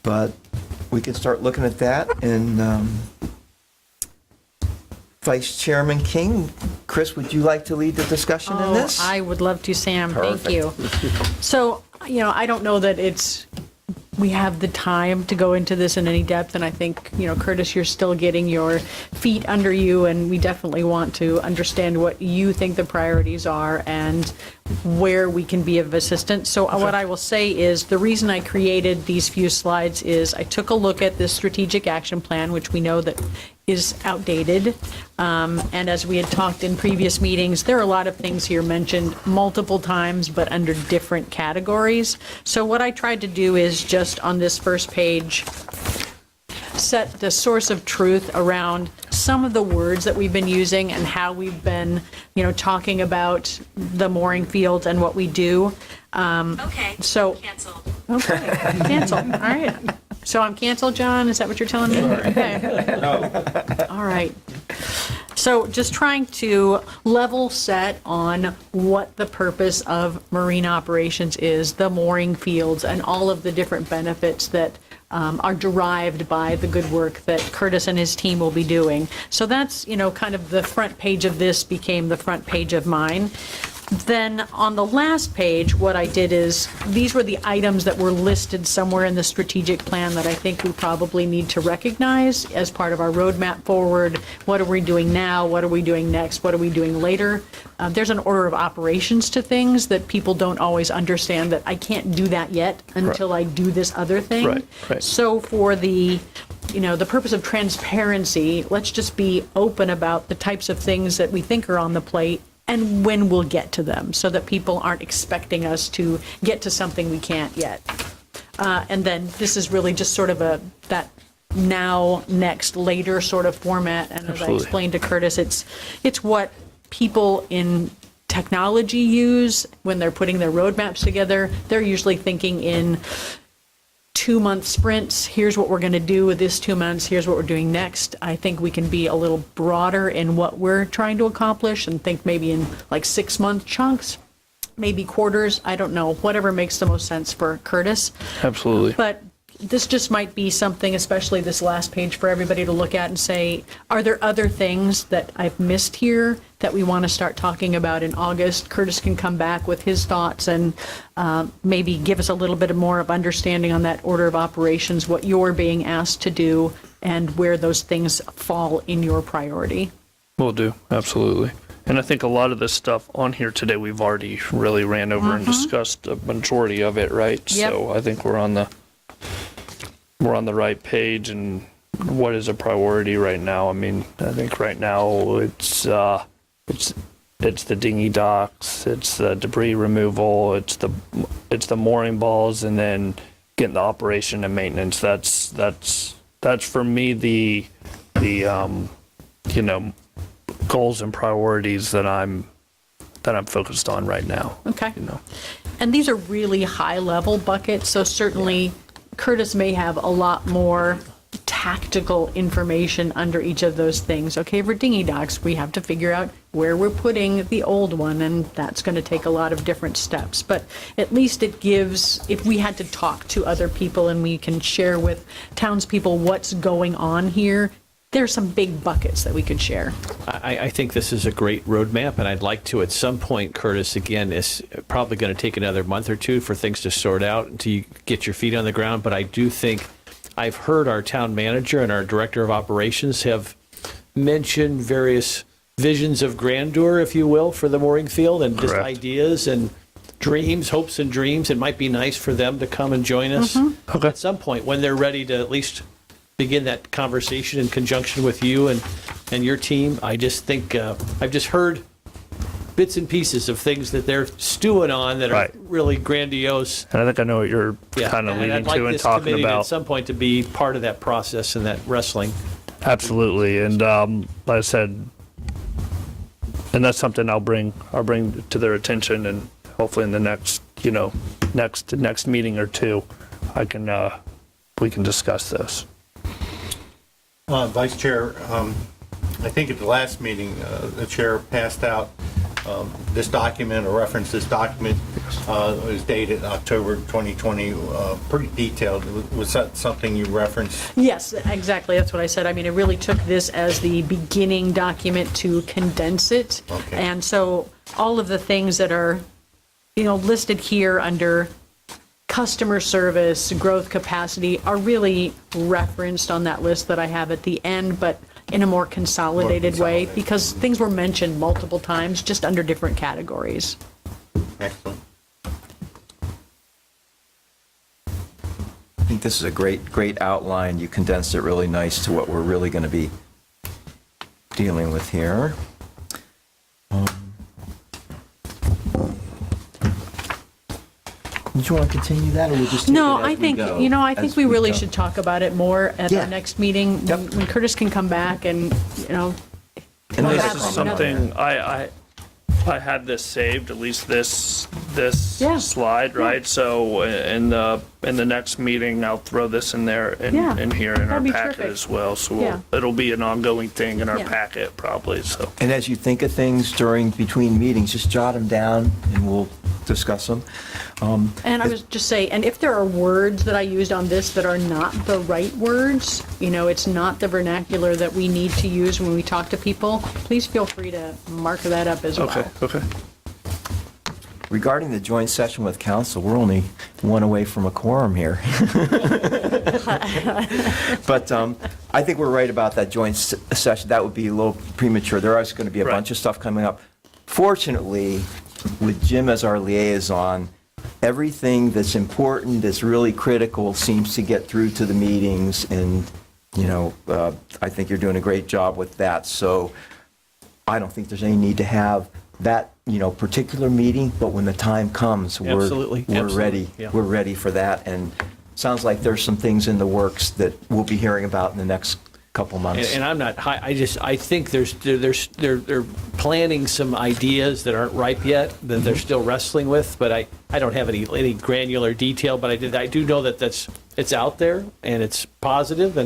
but we can start looking at that. And Vice Chairman King, Chris, would you like to lead the discussion in this? I would love to, Sam. Thank you. So, I don't know that we have the time to go into this in any depth, and I think, Curtis, you're still getting your feet under you, and we definitely want to understand what you think the priorities are and where we can be of assistance. So what I will say is the reason I created these few slides is I took a look at this strategic action plan, which we know that is outdated. And as we had talked in previous meetings, there are a lot of things here mentioned multiple times, but under different categories. So what I tried to do is just on this first page, set the source of truth around some of the words that we've been using and how we've been, talking about the mooring field and what we do. Okay. So, Canceled. okay, cancel. All right. So I'm canceled, John? Is that what you're telling me? Okay. All right. So just trying to level set on what the purpose of marine operations is, the mooring fields, and all of the different benefits that are derived by the good work that Curtis and his team will be doing. So that's, kind of the front page of this became the front page of mine. Then on the last page, what I did is, these were the items that were listed somewhere in the strategic plan that I think we probably need to recognize as part of our roadmap forward. What are we doing now? What are we doing next? What are we doing later? There's an order of operations to things that people don't always understand, that I can't do that yet until I do this other thing. Right. So for the purpose of transparency, let's just be open about the types of things that we think are on the plate and when we'll get to them, so that people aren't expecting us to get to something we can't yet. And then this is really just sort of that now, next, later sort of format. And as Absolutely. I explained to Curtis, it's what people in technology use when they're putting their roadmaps together. They're usually thinking in 2-month sprints. Here's what we're going to do with this 2 months. Here's what we're doing next. I think we can be a little broader in what we're trying to accomplish and think maybe in like 6-month chunks, maybe quarters. I don't know, whatever makes the most sense for Curtis. Absolutely. But this just might be something, especially this last page, for everybody to look at and say, are there other things that I've missed here that we want to start talking about in August? Curtis can come back with his thoughts and maybe give us a little bit more of understanding on that order of operations, what you're being asked to do, and where those things fall in your priority. Will do, absolutely. And I think a lot of this stuff on here today, we've already really ran over and discussed a majority of it, right? Yep. So I think we're on the right page. And what is a priority right now? I mean, I think right now it's the dinghy docks, it's the debris removal, it's the mooring balls, and then getting the operation and maintenance. That's for me the goals and priorities that I'm focused on right now. Okay. And these are really high-level buckets, so certainly Curtis may have a lot more tactical information under each of those things. Okay, for dinghy docks, we have to figure out where we're putting the old one, and that's going to take a lot of different steps. But at least it gives, if we had to talk to other people and we can share with townspeople what's going on here, there's some big buckets that we could share. I think this is a great roadmap, and I'd like to, at some point, Curtis, again, it's probably going to take another month or two for things to sort out until you get your feet on the ground, but I do think I've heard our town manager and our director of operations have mentioned various visions of grandeur, if you will, for the mooring field, and just Correct. ideas and dreams, hopes and dreams. It might be nice for them to come and join us Okay. at some point when they're ready to at least begin that conversation in conjunction with you and your team. I just think I've just heard bits and pieces of things that they're stewing on that Right. are really grandiose. And I think I know what you're kind of and leading I'd like to and this talking committee about. at some point to be part of that process and that wrestling. Absolutely, and like I said, and that's something I'll bring to their attention, and hopefully in the next next meeting or two, we can discuss this. Vice Chair, I think at the last meeting, the chair passed out this document, or referenced this document. It was dated October 2020, pretty detailed. Was that something you referenced? Yes, exactly. That's what I said. I mean, I really took this as the beginning document to condense it. Okay. And so all of the things that are, listed here under customer service, growth capacity, are really referenced on that list that I have at the end, but in a more consolidated way, because things were mentioned multiple times, just under different categories. Excellent. I think this is a great outline. You condensed it really nice to what we're really going to be dealing with here. Did you want to continue that, or we'll just take No, it as I we think, go? I think As we really go? should talk about it more at Yeah. our next meeting, Yep. when Curtis can come back and, And we'll this have This is another- something I had this saved, at least this this Yeah. slide, right? So in the next meeting, I'll throw this in there Yeah. in here in our That'd be packet terrific. as well. So Yeah. it'll be an ongoing thing in our Yeah. packet probably, so. And as you think of things between meetings, just jot them down and we'll discuss them. And I was just say, and if there are words that I used on this that are not the right words, it's not the vernacular that we need to use when we talk to people, please feel free to mark that up as well. Okay. Regarding the joint session with council, we're only one away from a quorum here. But I think we're right about that joint session. That would be a little premature. There is going to be a Right. bunch of stuff coming up. Fortunately, with Jim as our liaison, everything that's important, that's really critical, seems to get through to the meetings, and, I think you're doing a great job with that. So I don't think there's any need to have that, particular meeting, but when the time comes, Absolutely, we're absolutely, ready. yeah. We're ready for that, and sounds like there's some things in the works that we'll be hearing about in the next couple months. And I'm not, I think they're planning some ideas that aren't ripe yet, that they're still wrestling with, but I don't have any granular detail, but I do know that it's out there, and it's positive,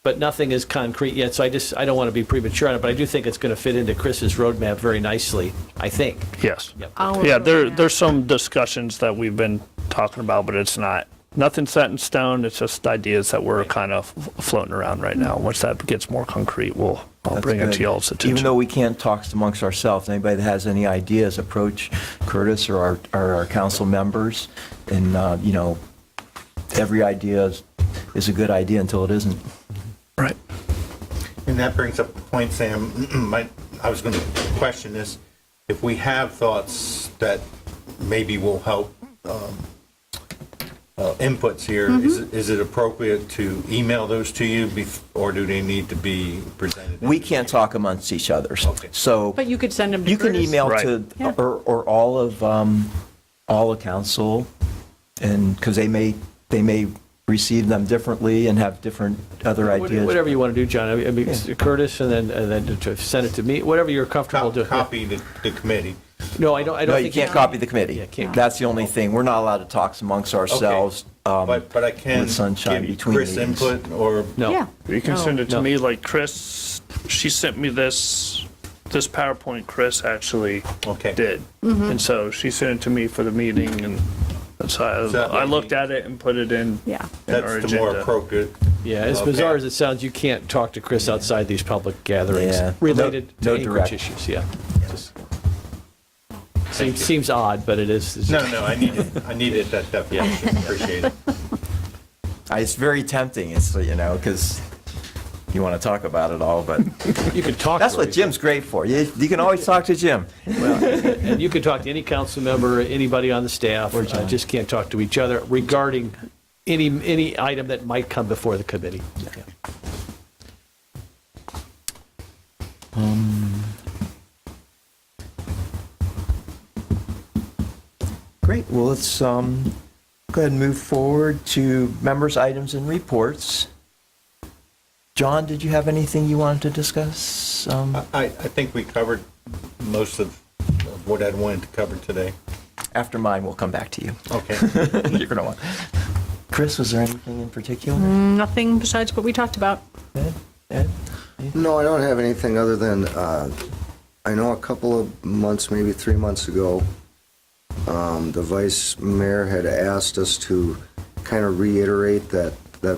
but nothing is concrete yet, so I don't want to be premature on it, but I do think it's going to fit into Chris's roadmap very nicely, I think. Yes. Yep. Our Yeah, roadmap. there's some discussions that we've been talking about, but it's nothing set in stone. It's just ideas that we're kind of floating around right now. Once that gets more concrete, I'll That's bring it good. to y'all's attention. Even though we can't talk amongst ourselves, anybody that has any ideas, approach Curtis or our council members, and, every idea is a good idea until it isn't. Right. And that brings up a point, Sam, I was going to question this. If we have thoughts that maybe will help inputs here, is it appropriate to email those to you, or do they need to be presented? We can't talk amongst each other. Okay. So But you could send them to you can Curtis. email Right. to, Yeah. or all of council, and, because they may receive them differently and have different other ideas. Whatever you want to do, John. I mean, Curtis, and then to send it to me, whatever you're comfortable doing. Copy the committee. No, I don't No, think you can't copy the committee. Yeah, can't. That's the only thing. We're not allowed to talk amongst ourselves. But I can with sunshine give between Chris meetings. input, or No. Yeah. You can No. send it to No. me, like Chris, she sent me this PowerPoint Chris actually Okay. did. And so she sent it to me for the meeting, and that's how that I might looked be- at it and put it in. Yeah. in our that's the more agenda. appropriate. Yeah, as Okay. bizarre as it sounds, you can't talk to Chris outside these public gatherings Yeah. related No to direct. Anchorage issues, yeah. Just- Seems odd, but it is. No, I needed that definition. Appreciate it. It's very tempting, because you want to talk about it all, but You can talk. that's to what her. Jim's great for. You can always talk to Jim. And you can talk to any council member, anybody on the staff, or just can't talk to each other regarding any item that might come before the committee. Yeah. Great, well, let's go ahead and move forward to members' items and reports. John, did you have anything you wanted to discuss? I think we covered most of what I'd wanted to cover today. After mine, we'll come back to you. Okay. You're going to want. Chris, was there anything in particular? Nothing besides what we talked about. Ed? No, I don't have anything other than, I know a couple of months, maybe 3 months ago, the vice mayor had asked us to kind of reiterate that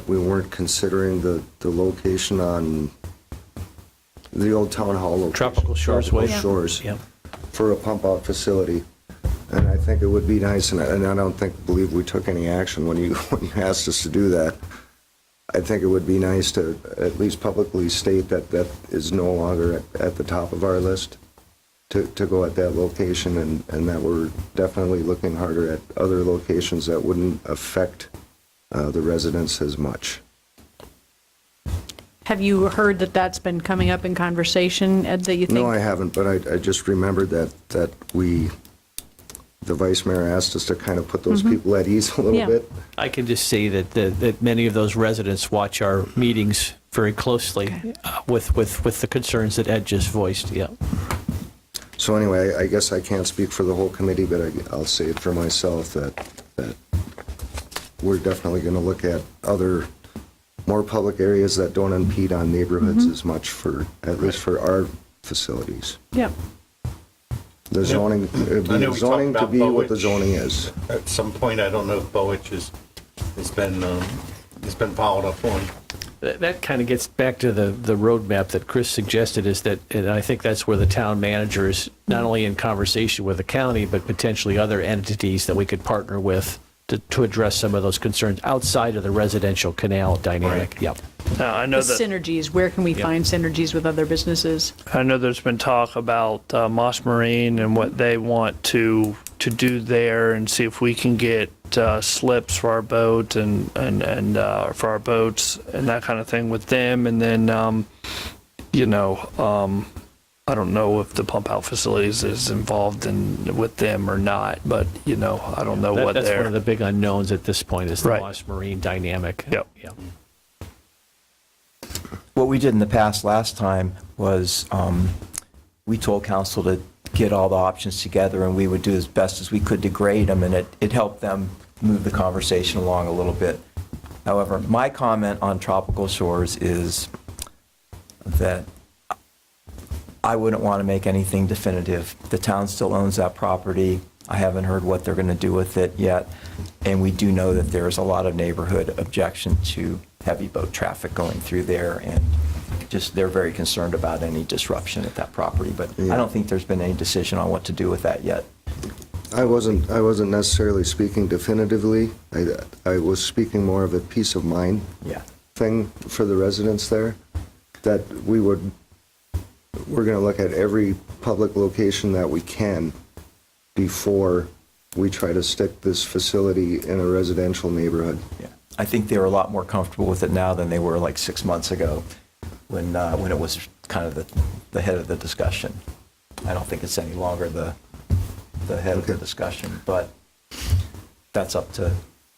we weren't considering the location on the old town hall location. Tropical Shores Way. Tropical Shores, Yeah. for a pump-out facility. And I think it would be nice, and I don't believe we took any action when you asked us to do that. I think it would be nice to at least publicly state that that is no longer at the top of our list to go at that location, and that we're definitely looking harder at other locations that wouldn't affect the residents as much. Have you heard that that's been coming up in conversation, Ed, that you think? No, I haven't, but I just remembered that the vice mayor asked us to kind of put those people at ease a little Yeah. bit. I can just say that many of those residents watch our meetings very closely with the concerns that Ed just voiced, yeah. So anyway, I guess I can't speak for the whole committee, but I'll say it for myself that we're definitely going to look at other more public areas that don't impede on neighborhoods as much at least for our facilities. Yeah. The zoning, it'd I know be we zoning talked to be about what the Bowich. zoning is. At some point, I don't know if Bowich has been followed up on. That kind of gets back to the roadmap that Chris suggested, is that, and I think that's where the town manager is not only in conversation with the county, but potentially other entities that we could partner with to address some of those concerns outside of the residential canal dynamic. Right. Yep. Now, I know The that synergies, where can we find synergies with other businesses? I know there's been talk about Moss Marine and what they want to do there, and see if we can get slips for our boat and for our boats and that kind of thing with them. And then, I don't know if the pump out facilities is involved with them or not, but I don't know what That's they're. one of the big unknowns at this point, is the Right. Moss Marine dynamic. Yep. Yeah. What we did in the past last time was we told council to get all the options together, and we would do as best as we could to grade them, and it helped them move the conversation along a little bit. However, my comment on Tropical Shores is that I wouldn't want to make anything definitive. The town still owns that property. I haven't heard what they're going to do with it yet, and we do know that there's a lot of neighborhood objection to heavy boat traffic going through there, and just they're very concerned about any disruption at that property. But I don't think there's been any decision on what to do with that yet. I wasn't necessarily speaking definitively. I was speaking more of a peace of mind Yeah. thing for the residents there, that we're going to look at every public location that we can before we try to stick this facility in a residential neighborhood. Yeah. I think they're a lot more comfortable with it now than they were like 6 months ago when it was kind of the head of the discussion. I don't think it's any longer the head of the discussion, but that's up to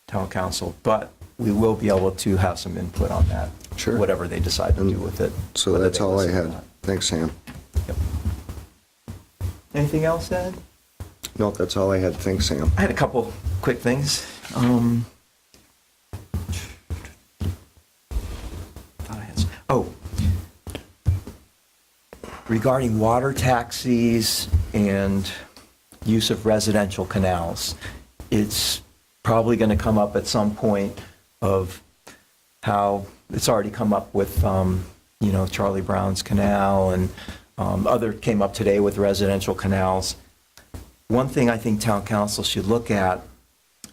town council. But we will be able to have some input on that, Sure. whatever they decide to do with it. So whether that's they all I listen or had. not. Thanks, Sam. Yep. Anything else, Ed? No, that's all I had. Thanks, Sam. I had a couple quick things. Regarding water taxis and use of residential canals, it's probably going to come up at some point of how it's already come up with, Charlie Brown's canal, and other came up today with residential canals. One thing I think town council should look at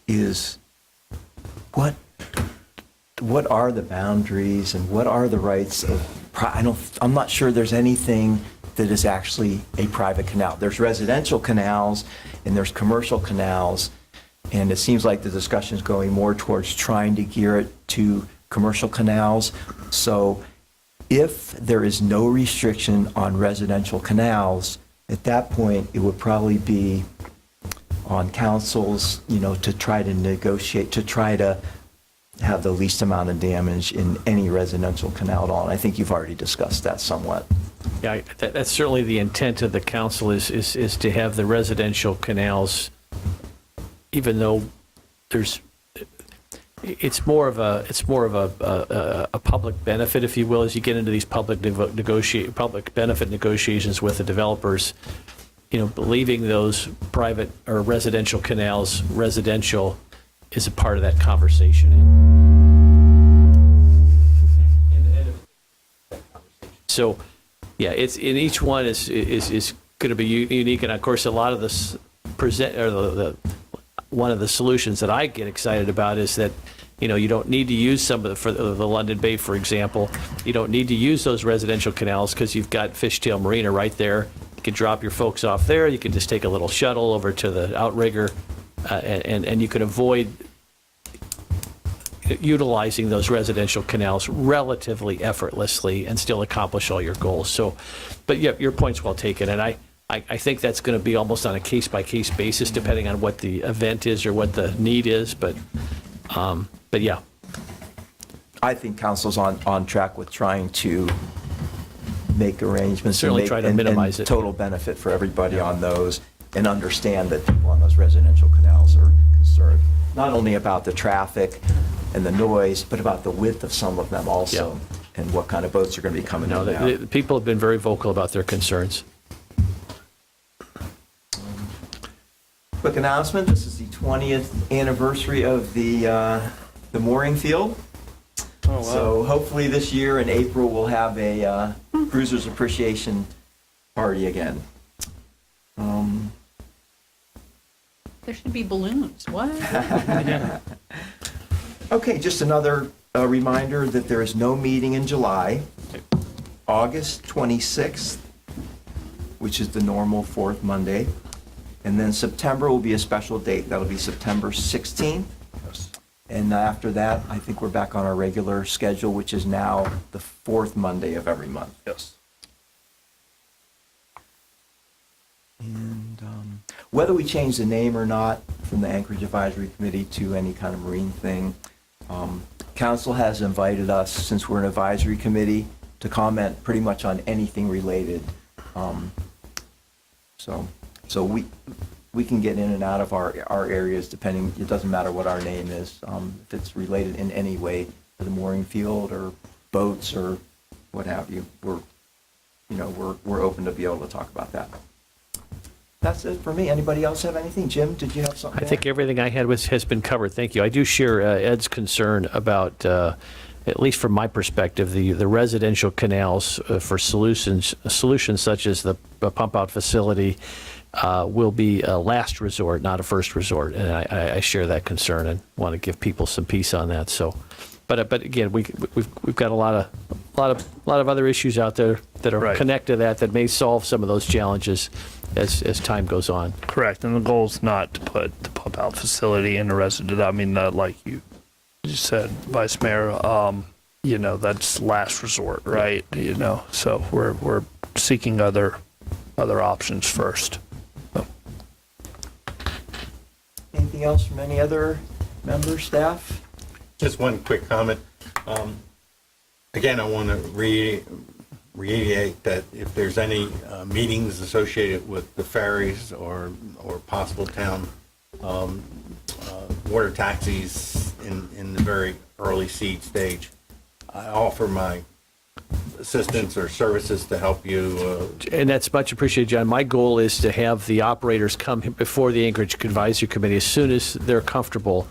is what are the boundaries and what are the rights of, I'm not sure there's anything that is actually a private canal. There's residential canals and there's commercial canals, and it seems like the discussion is going more towards trying to gear it to commercial canals. So if there is no restriction on residential canals, at that point, it would probably be on councils, to try to negotiate, to try to have the least amount of damage in any residential canal at all. And I think you've already discussed that somewhat. Yeah, that's certainly the intent of the council, is to have the residential canals, even though it's more of a public benefit, if you will, as you get into these public benefit negotiations with the developers. Leaving those private or residential canals residential is a part of that conversation. So, yeah, it's in each one is going to be unique, and of course, a lot of this one of the solutions that I get excited about is that you don't need to use some of for the London Bay, for example. You don't need to use those residential canals because you've got Fishtail Marina right there. You can drop your folks off there. You can just take a little shuttle over to the outrigger, and you can avoid utilizing those residential canals relatively effortlessly and still accomplish all your goals. So, but yeah, your point's well taken, and I think that's going to be almost on a case-by-case basis, depending on what the event is or what the need is. But yeah. I think council's on track with trying to make arrangements. and Certainly make- try to and minimize it. Total benefit for everybody on those, and understand that people on those residential canals are concerned, not only about the traffic and the noise, but about the width of some of them also, and what kind of boats are going to be coming No, in and out. the people have been very vocal about their concerns. Quick announcement, this is the 20th anniversary of the mooring field. Oh, wow. So hopefully this year in April, we'll have a Cruisers Appreciation Party again. There should be balloons. What? Okay, just another reminder that there is no meeting in July. August 26th, which is the normal fourth Monday. And then September will be a special date. That'll be September 16th. And after that, I think we're back on our regular schedule, which is now the fourth Monday of every month. Yes. And whether we change the name or not from the Anchorage Advisory Committee to any kind of marine thing, council has invited us, since we're an advisory committee, to comment pretty much on anything related. So we can get in and out of our areas depending, it doesn't matter what our name is, if it's related in any way to the mooring field or boats or what have you. We're open to be able to talk about that. That's it for me. Anybody else have anything? Jim, did you have something? I think everything I had has been covered. Thank you. I do share Ed's concern about, at least from my perspective, the residential canals for solutions such as the pump out facility will be a last resort, not a first resort. And I share that concern and want to give people some peace on that. So, but again, we've got a lot of other issues out there that are Right. connected to that may solve some of those challenges as time goes on. Correct, and the goal is not to put the pump out facility in a resident. I mean, like you said, Vice Mayor, that's last resort, right? So we're seeking other options first. So. Anything else from any other members, staff? Just one quick comment. Again, I want to reiterate that if there's any meetings associated with the ferries or possible town water taxis in the very early seed stage, I offer my assistance or services to help you. And that's much appreciated, John. My goal is to have the operators come before the Anchorage Advisory Committee as soon as they're comfortable.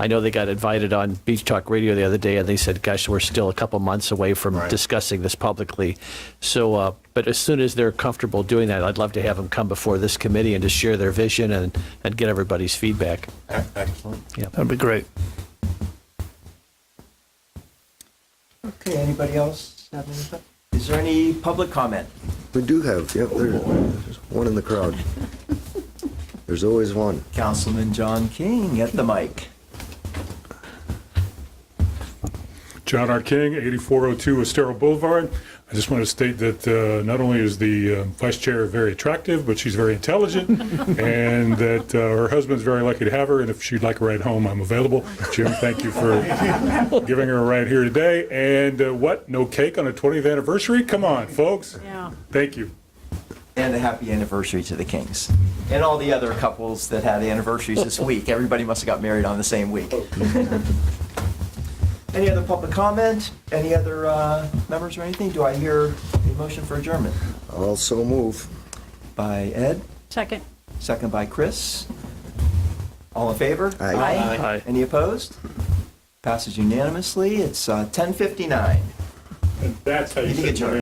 I know they got invited on Beach Talk Radio the other day, and they said, gosh, we're still a couple months away from Right. discussing this publicly. So, but as soon as they're comfortable doing that, I'd love to have them come before this committee and to share their vision and get everybody's feedback. Excellent. That'd be great. Okay, anybody else have anything? Is there any public comment? We do have, there's one in the crowd. There's always one. Councilman John King at the mic. John R. King, 8402 Estero Boulevard. I just want to state that not only is the vice chair very attractive, but she's very intelligent, and that her husband's very lucky to have her, and if she'd like a ride home, I'm available. Jim, thank you for giving her a ride here today. And what, no cake on a 20th anniversary? Come on, folks. Yeah. Thank you. And a happy anniversary to the Kings. And all the other couples that had anniversaries this week. Everybody must have got married on the same week. Any other public comment? Any other members or anything? Do I hear a motion for adjournment? Also move. By Ed, Second. second by Chris. All in favor? Aye. Aye. Any opposed? Passes unanimously. It's 10:59. And that's how you Meeting say adjourned.